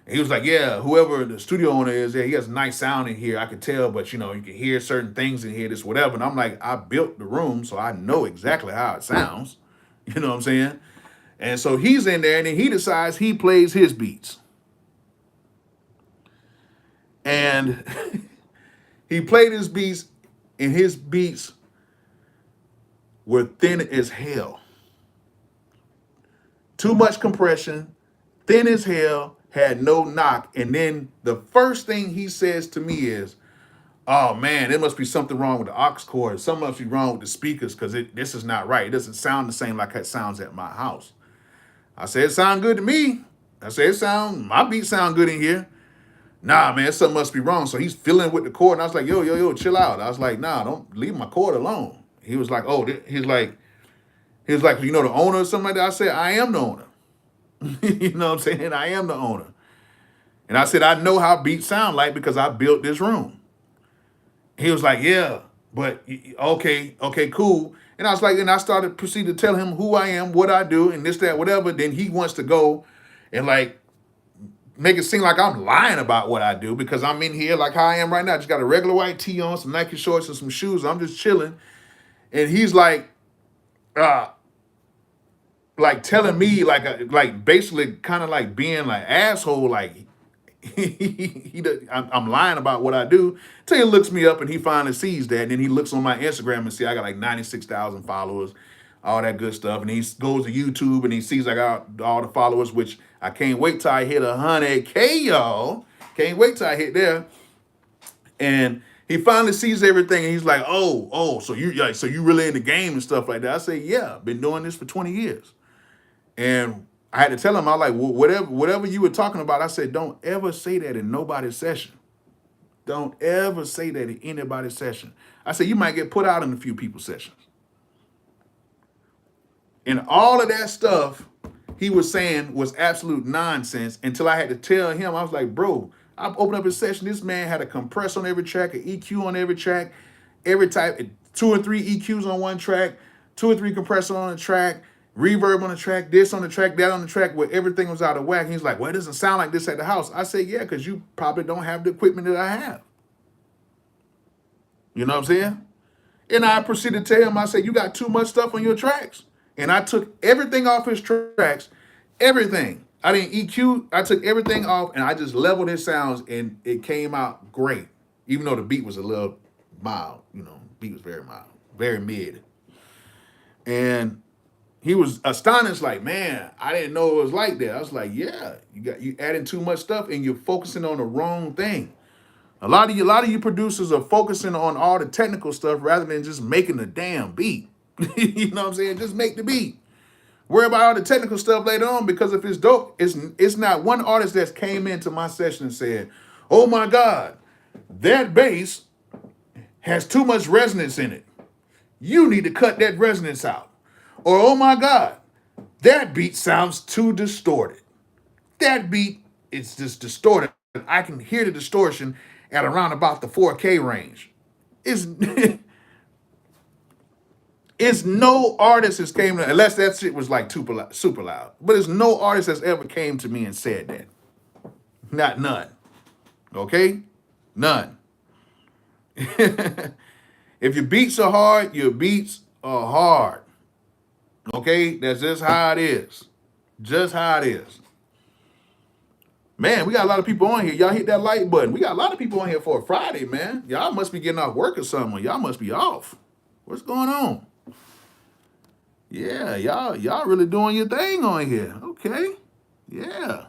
And he was like, yeah, whoever the studio owner is, yeah, he has a nice sound in here. I could tell, but you can hear certain things in here, this, whatever. And I'm like, I built the room, so I know exactly how it sounds. You know what I'm saying? And so he's in there, and then he decides he plays his beats. And he played his beats, and his beats were thin as hell. Too much compression, thin as hell, had no knock. And then the first thing he says to me is, oh man, there must be something wrong with the aux cord. Something must be wrong with the speakers, because this is not right. It doesn't sound the same like it sounds at my house. I said, it sound good to me. I said, my beats sound good in here. Nah, man, something must be wrong. So he's fiddling with the cord, and I was like, yo, chill out. I was like, nah, don't leave my cord alone. He was like, oh, he's like, the owner or something like that. I said, I am the owner. You know what I'm saying? I am the owner. And I said, I know how beats sound like because I built this room. He was like, yeah, but okay, cool. And I was like, and I proceeded to tell him who I am, what I do, and this, that, whatever. Then he wants to go and like make it seem like I'm lying about what I do, because I'm in here like how I am right now. Just got a regular white tee on, some Nike shorts and some shoes. I'm just chilling. And he's like telling me like basically kind of like being like asshole, like I'm lying about what I do. Till he looks me up and he finally sees that, and then he looks on my Instagram and see I got like 96,000 followers, all that good stuff. And he goes to YouTube and he sees I got all the followers, which I can't wait till I hit 100K, y'all. Can't wait till I hit there. And he finally sees everything, and he's like, oh, so you really in the game and stuff like that. I say, yeah, been doing this for 20 years. And I had to tell him, I was like, whatever you were talking about, I said, don't ever say that in nobody's session. Don't ever say that in anybody's session. I said, you might get put out in a few people's sessions. And all of that stuff he was saying was absolute nonsense, until I had to tell him, I was like, bro, I opened up his session. This man had a compressor on every track, an EQ on every track, every type, 2 or 3 EQs on one track, 2 or 3 compressors on a track, reverb on the track, this on the track, that on the track, where everything was out of whack. He's like, well, it doesn't sound like this at the house. I said, yeah, because you probably don't have the equipment that I have. You know what I'm saying? And I proceeded to tell him, I said, you got too much stuff on your tracks. And I took everything off his tracks, everything. I didn't EQ, I took everything off, and I just leveled his sounds, and it came out great. Even though the beat was a little mild, beat was very mild, very mid. And he was astonished, like, man, I didn't know it was like that. I was like, yeah, you adding too much stuff and you're focusing on the wrong thing. A lot of you producers are focusing on all the technical stuff rather than just making the damn beat. You know what I'm saying? Just make the beat. Worry about all the technical stuff later on, because if it's dope, it's not one artist that's came into my session and said, oh my God, that bass has too much resonance in it. You need to cut that resonance out. Or, oh my God, that beat sounds too distorted. That beat is just distorted. I can hear the distortion at around about the 4K range. It's it's no artist has came to, unless that shit was like super loud. But it's no artist that's ever came to me and said that. Not none. Okay? None. If your beats are hard, your beats are hard. Okay? That's just how it is. Just how it is. Man, we got a lot of people on here. Y'all hit that like button. We got a lot of people on here for a Friday, man. Y'all must be getting off work or something. Y'all must be off. What's going on? Yeah, y'all really doing your thing on here. Okay. Yeah.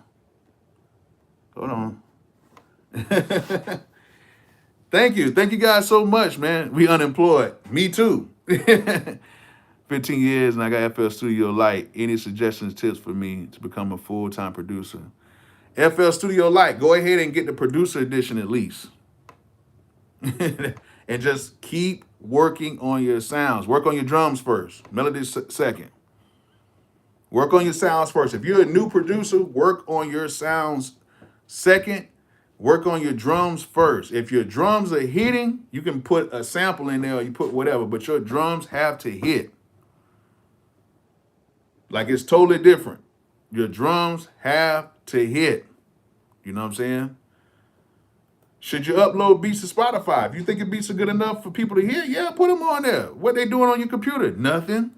Hold on. Thank you. Thank you guys so much, man. We unemployed. Me too. 15 years and I got FL Studio Lite. Any suggestions, tips for me to become a full-time producer? FL Studio Lite, go ahead and get the producer edition at least. And just keep working on your sounds. Work on your drums first. Melody second. Work on your sounds first. If you're a new producer, work on your sounds second. Work on your drums first. If your drums are hitting, you can put a sample in there or you put whatever, but your drums have to hit. Like, it's totally different. Your drums have to hit. You know what I'm saying? Should you upload beats to Spotify? If you think your beats are good enough for people to hear, yeah, put them on there. What they doing on your computer? Nothing.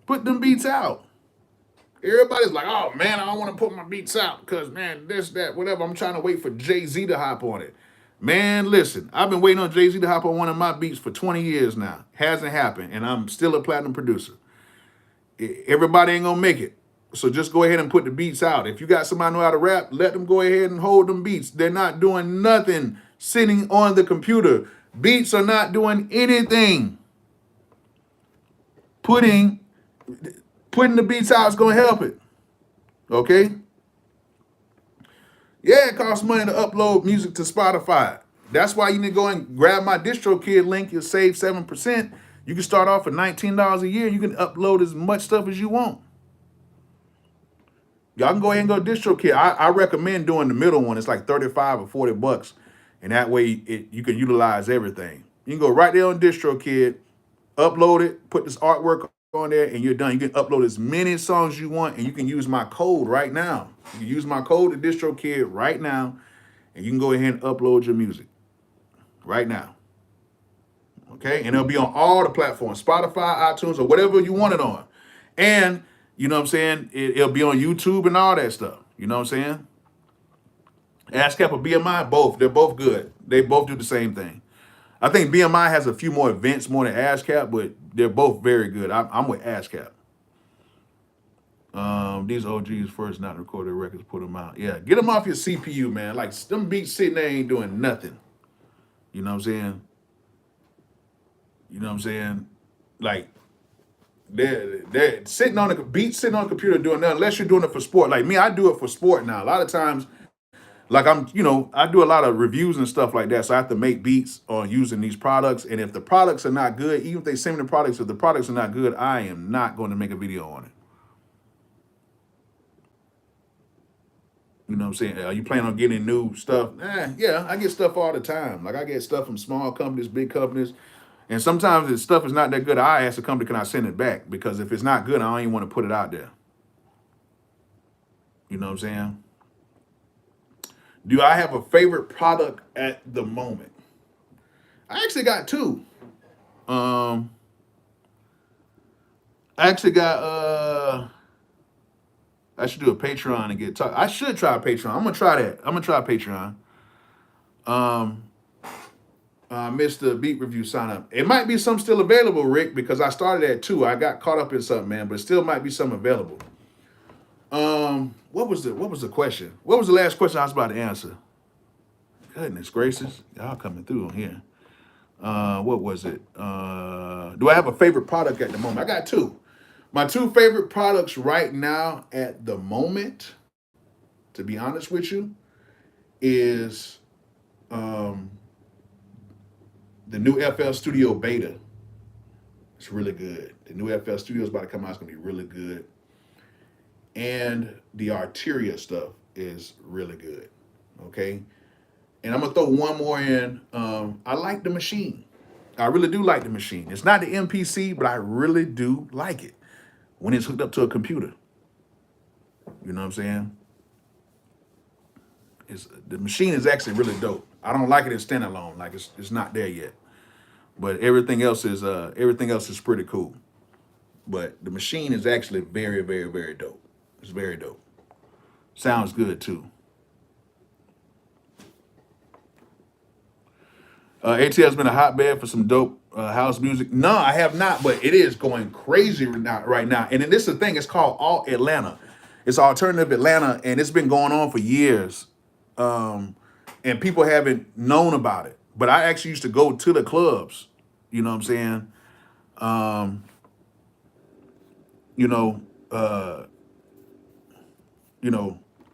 Put them beats out. Everybody's like, oh man, I don't want to put my beats out because, man, this, that, whatever. I'm trying to wait for Jay-Z to hop on it. Man, listen, I've been waiting on Jay-Z to hop on one of my beats for 20 years now. Hasn't happened, and I'm still a platinum producer. Everybody ain't gonna make it. So just go ahead and put the beats out. If you got somebody know how to rap, let them go ahead and hold them beats. They're not doing nothing sitting on the computer. Beats are not doing anything. Putting the beats out is gonna help it. Okay? Yeah, it costs money to upload music to Spotify. That's why you need to go and grab my DistroKid link. You'll save 7%. You can start off for $19 a year. You can upload as much stuff as you want. Y'all can go ahead and go to DistroKid. I recommend doing the middle one. It's like 35 or 40 bucks. And that way you can utilize everything. You can go right there on DistroKid, upload it, put this artwork on there, and you're done. You can upload as many songs you want, and you can use my code right now. You can use my code at DistroKid right now, and you can go ahead and upload your music right now. Okay? And it'll be on all the platforms, Spotify, iTunes, or whatever you want it on. And you know what I'm saying? It'll be on YouTube and all that stuff. You know what I'm saying? ASCAP or BMI, both. They're both good. They both do the same thing. I think BMI has a few more events more than ASCAP, but they're both very good. I'm with ASCAP. These OGs first not recorded records, put them out. Yeah, get them off your CPU, man. Like, them beats sitting there ain't doing nothing. You know what I'm saying? You know what I'm saying? Like, they're sitting on the computer doing nothing unless you're doing it for sport. Like me, I do it for sport now. A lot of times, like I do a lot of reviews and stuff like that. So I have to make beats on using these products. And if the products are not good, even if they send me the products, if the products are not good, I am not going to make a video on it. You know what I'm saying? Are you planning on getting new stuff? Yeah, I get stuff all the time. Like, I get stuff from small companies, big companies. And sometimes if stuff is not that good, I ask the company, can I send it back? Because if it's not good, I don't even want to put it out there. You know what I'm saying? Do I have a favorite product at the moment? I actually got two. I actually got I should do a Patreon and get talk. I should try a Patreon. I'm gonna try that. I'm gonna try a Patreon. Missed the beat review sign up. It might be some still available, Rick, because I started at 2. I got caught up in something, man, but still might be some available. What was the question? What was the last question I was about to answer? Goodness gracious, y'all coming through on here. What was it? Do I have a favorite product at the moment? I got 2. My 2 favorite products right now at the moment, to be honest with you, is the new FL Studio Beta. It's really good. The new FL Studio is about to come out. It's going to be really good. And the Arteria stuff is really good. Okay? And I'm going to throw one more in. I like the Maschine. I really do like the Maschine. It's not the MPC, but I really do like it when it's hooked up to a computer. You know what I'm saying? The Maschine is actually really dope. I don't like it in standalone. Like it's not there yet. But everything else is pretty cool. But the Maschine is actually very, very, very dope. It's very dope. Sounds good too. ATL's been a hotbed for some dope house music. No, I have not, but it is going crazy right now. And then this is the thing, it's called Alt Atlanta. It's Alternative Atlanta, and it's been going on for years. And people haven't known about it. But I actually used to go to the clubs. You know what I'm saying?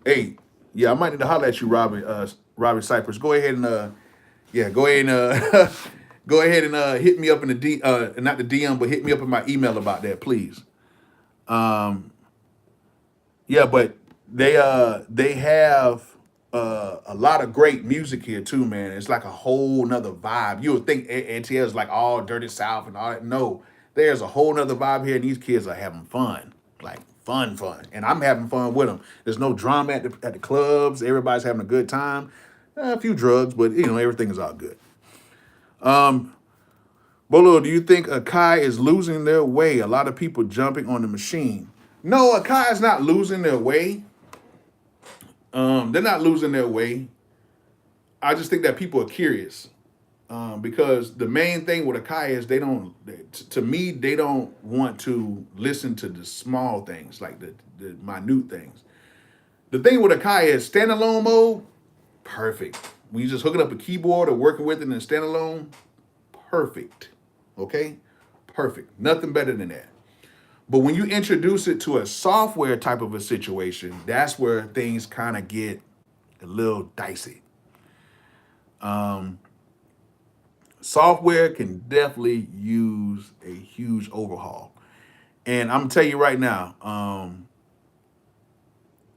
Hey, yeah, I might need to holler at you, Robbie Cypress. Go ahead and go ahead and hit me up in the not the DM, but hit me up in my email about that, please. Yeah, but they have a lot of great music here too, man. It's like a whole nother vibe. You would think ATL is like all dirty South and all that. No, there's a whole nother vibe here, and these kids are having fun, like fun, and I'm having fun with them. There's no drama at the clubs. Everybody's having a good time. A few drugs, but everything is all good. Bolo, do you think Akai is losing their way? A lot of people jumping on the Maschine. No, Akai is not losing their way. They're not losing their way. I just think that people are curious. Because the main thing with Akai is they don't want to listen to the small things, like the minute things. The thing with Akai is standalone mode, perfect. When you just hooking up a keyboard or working with it in standalone, perfect. Okay? Perfect. Nothing better than that. But when you introduce it to a software type of a situation, that's where things kind of get a little dicey. Software can definitely use a huge overhaul. And I'm gonna tell you right now,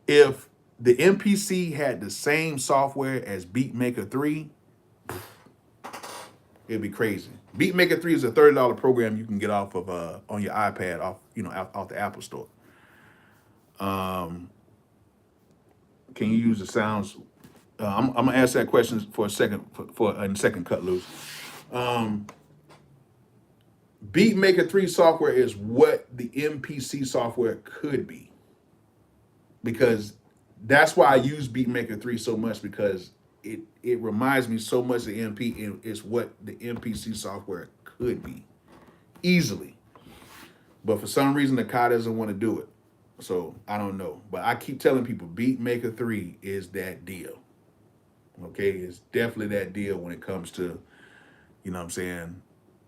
if the MPC had the same software as Beatmaker 3, it'd be crazy. Beatmaker 3 is a $30 program you can get off of on your iPad off the Apple Store. Can you use the sounds? I'm gonna ask that question for a second in second cut loose. Beatmaker 3 software is what the MPC software could be, because that's why I use Beatmaker 3 so much, because it reminds me so much of MP, and it's what the MPC software could be easily. But for some reason, the Kai doesn't want to do it. So I don't know. But I keep telling people Beatmaker 3 is that deal. Okay, it's definitely that deal when it comes to,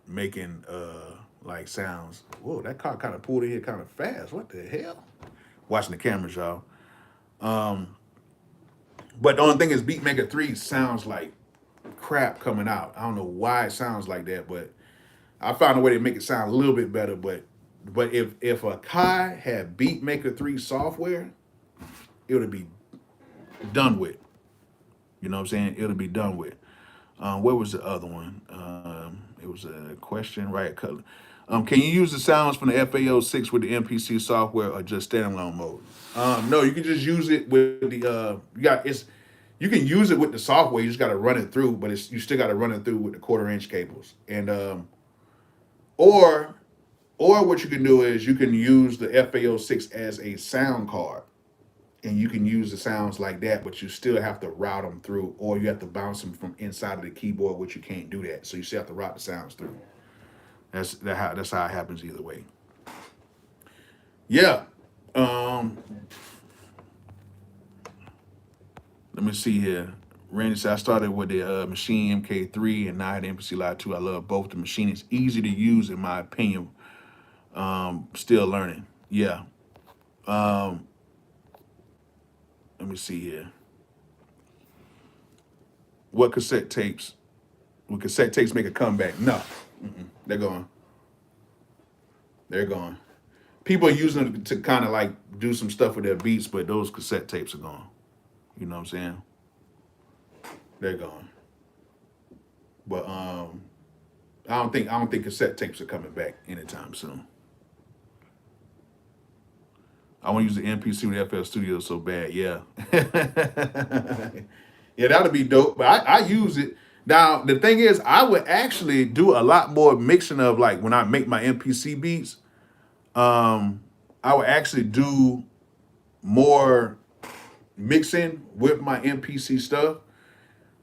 making like sounds. Whoa, that car kind of pulled in here kind of fast. What the hell? Watching the cameras, y'all. But the only thing is Beatmaker 3 sounds like crap coming out. I don't know why it sounds like that, but I found a way to make it sound a little bit better. But if a Kai had Beatmaker 3 software, it would be done with. You know what I'm saying? It'll be done with. Where was the other one? It was a question, right? Can you use the sounds from the FAO6 with the MPC software or just standalone mode? No, you can just use it with the you can use it with the software. You just got to run it through, but you still got to run it through with the 1/4-inch cables. And or what you can do is you can use the FAO6 as a sound card, and you can use the sounds like that, but you still have to route them through, or you have to bounce them from inside of the keyboard, which you can't do that. So you still have to route the sounds through. That's how it happens either way. Yeah. Um, Let me see here. Randy said I started with the Maschine MK3 and now I had the MPC Live 2. I love both. The Maschine is easy to use in my opinion. Still learning. Yeah. Um, Let me see here. What cassette tapes? Will cassette tapes make a comeback? No. They're gone. They're gone. People are using it to kind of like do some stuff with their beats, but those cassette tapes are gone. You know what I'm saying? They're gone. But I don't think cassette tapes are coming back anytime soon. I want to use the MPC with FL Studio so bad. Yeah. Yeah, that'll be dope. But I use it. Now, the thing is, I would actually do a lot more mixing of like when I make my MPC beats, I would actually do more mixing with my MPC stuff.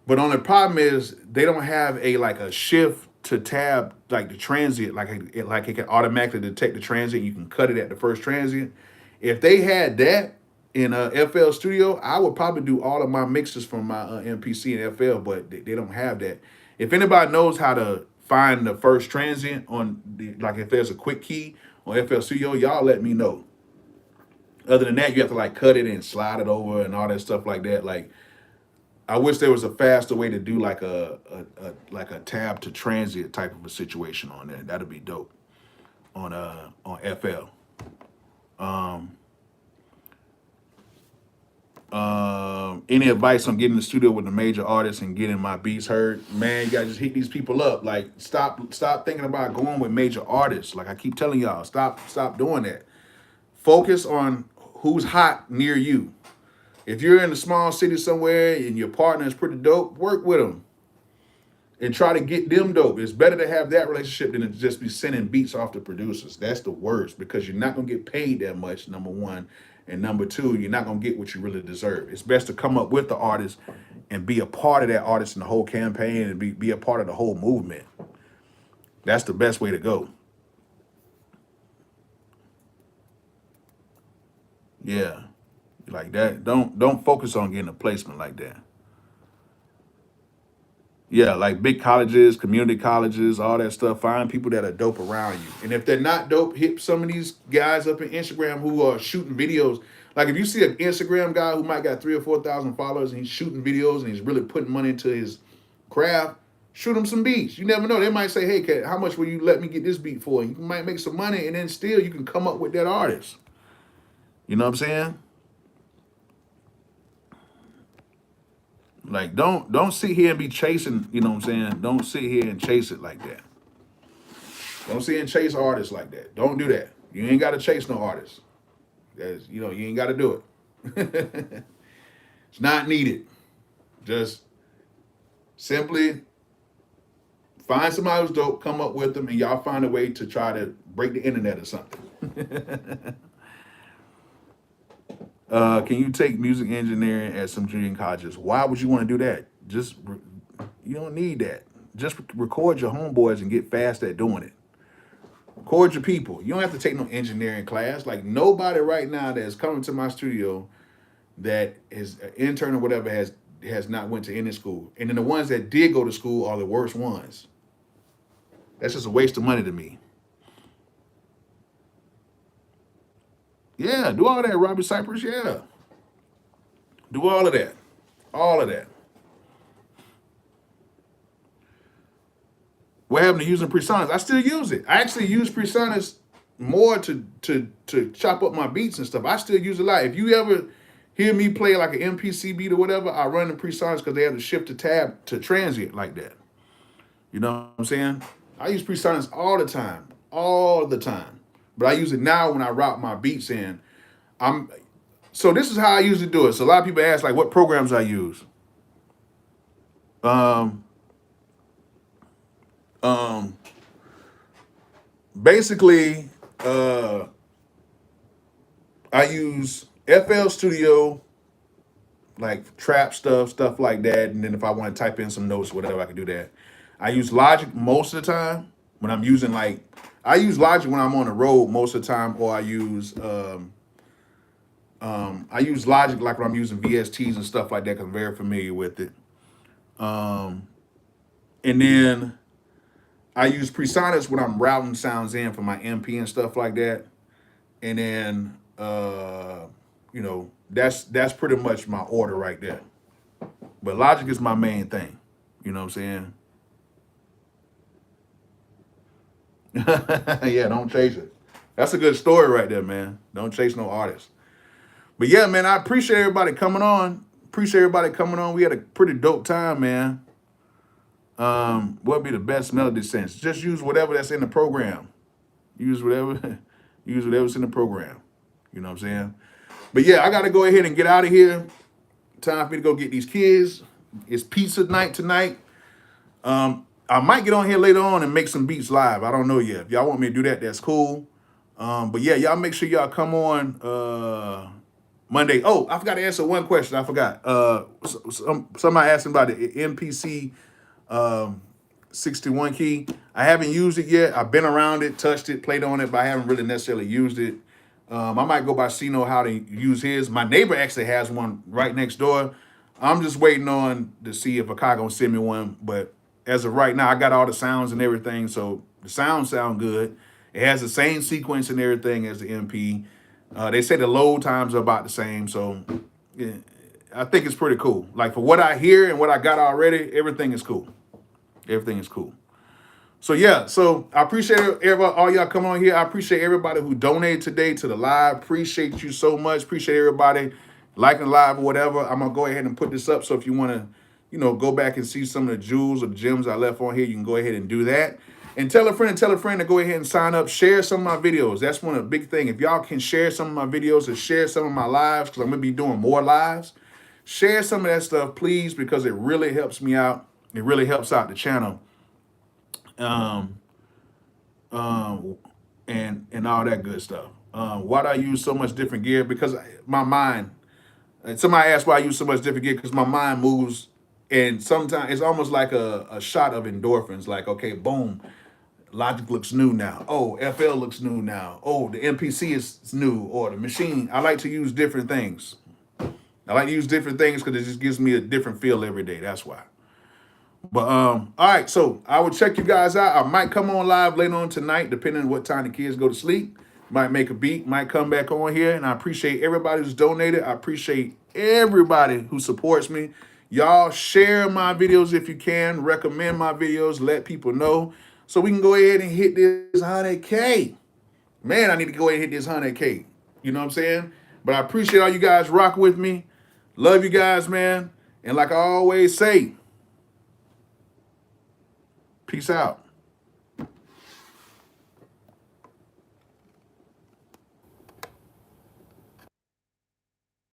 But only problem is they don't have a shift to tab like the transient, like it can automatically detect the transient. You can cut it at the first transient. If they had that in FL Studio, I would probably do all of my mixes from my MPC and FL, but they don't have that. If anybody knows how to find the first transient on like if there's a quick key on FL Studio, y'all let me know. Other than that, you have to like cut it and slide it over and all that stuff like that. Like I wish there was a faster way to do like a tab to transient type of a situation on there. That'd be dope on FL. Any advice on getting in the studio with a major artist and getting my beats heard? Man, you gotta just hit these people up. Like stop thinking about going with major artists. Like I keep telling y'all, stop doing that. Focus on who's hot near you. If you're in a small city somewhere and your partner is pretty dope, work with them and try to get them dope. It's better to have that relationship than to just be sending beats off to producers. That's the worst because you're not gonna get paid that much, number one. And number two, you're not gonna get what you really deserve. It's best to come up with the artist and be a part of that artist in the whole campaign and be a part of the whole movement. That's the best way to go. Yeah. Like that. Don't focus on getting a placement like that. Yeah, like big colleges, community colleges, all that stuff. Find people that are dope around you. And if they're not dope, hit some of these guys up in Instagram who are shooting videos. Like if you see an Instagram guy who might got 3 or 4,000 followers and he's shooting videos and he's really putting money into his craft, shoot him some beats. You never know. They might say, hey, Kat, how much will you let me get this beat for? You might make some money and then still you can come up with that artist. You know what I'm saying? Like don't sit here and be chasing, you know what I'm saying? Don't sit here and chase it like that. Don't sit and chase artists like that. Don't do that. You ain't gotta chase no artists. You ain't gotta do it. It's not needed. Just simply find somebody who's dope, come up with them, and y'all find a way to try to break the internet or something. Can you take music engineering at some junior colleges? Why would you want to do that? You don't need that. Just record your homeboys and get fast at doing it. Record your people. You don't have to take no engineering class. Like nobody right now that's coming to my studio that is an intern or whatever has not went to any school. And then the ones that did go to school are the worst ones. That's just a waste of money to me. Yeah, do all that, Robbie Cypress. Yeah. Do all of that. All of that. What happened to using Presonus? I still use it. I actually use Presonus more to chop up my beats and stuff. I still use it a lot. If you ever hear me play like an MPC beat or whatever, I run the Presonus because they have to shift the tab to transient like that. You know what I'm saying? I use Presonus all the time. All the time. But I use it now when I route my beats in. So this is how I usually do it. So a lot of people ask like what programs I use. Basically, I use FL Studio, like trap stuff like that. And then if I want to type in some notes, whatever, I can do that. I use Logic most of the time when I'm using I use Logic when I'm on the road most of the time, or I use Logic like when I'm using VSTs and stuff like that because I'm very familiar with it. And then I use Presonus when I'm routing sounds in for my MP and stuff like that. And then that's pretty much my order right there. But Logic is my main thing. You know what I'm saying? Yeah, don't chase it. That's a good story right there, man. Don't chase no artist. But yeah, man, I appreciate everybody coming on. We had a pretty dope time, man. What would be the best melody sense? Just use whatever that's in the program. Use whatever, use whatever's in the program. You know what I'm saying? But yeah, I gotta go ahead and get out of here. Time for me to go get these kids. It's pizza night tonight. I might get on here later on and make some beats live. I don't know yet. If y'all want me to do that, that's cool. But yeah, y'all make sure y'all come on Monday. Oh, I forgot to answer one question. I forgot. Somebody asked me about the MPC 61 key. I haven't used it yet. I've been around it, touched it, played on it, but I haven't really necessarily used it. I might go by Sino how to use his. My neighbor actually has one right next door. I'm just waiting on to see if Akai gonna send me one. But as of right now, I got all the sounds and everything, so the sounds sound good. It has the same sequence and everything as the MP. They say the load times are about the same, so yeah, I think it's pretty cool. Like for what I hear and what I got already, everything is cool. Everything is cool. So yeah, so I appreciate everybody, all y'all coming on here. I appreciate everybody who donated today to the live. Appreciate you so much. Appreciate everybody liking the live or whatever. I'm gonna go ahead and put this up. So if you want to, go back and see some of the jewels or the gems I left on here, you can go ahead and do that. And tell a friend to go ahead and sign up. Share some of my videos. That's one of the big things. If y'all can share some of my videos and share some of my lives, because I'm gonna be doing more lives. Share some of that stuff, please, because it really helps me out. It really helps out the channel. And all that good stuff. Why do I use so much different gear? Because my mind, and somebody asked why I use so much different gear, because my mind moves, and sometimes it's almost like a shot of endorphins. Like, okay, boom, Logic looks new now. Oh, FL looks new now. Oh, the MPC is new, or the Maschine. I like to use different things. I like to use different things because it just gives me a different feel every day. That's why. But all right, so I will check you guys out. I might come on live later on tonight, depending on what time the kids go to sleep. Might make a beat, might come back on here. And I appreciate everybody who's donated. I appreciate everybody who supports me. Y'all share my videos if you can. Recommend my videos. Let people know. So we can go ahead and hit this 100K. Man, I need to go ahead and hit this 100K. You know what I'm saying? But I appreciate all you guys rocking with me. Love you guys, man. And like I always say, peace out.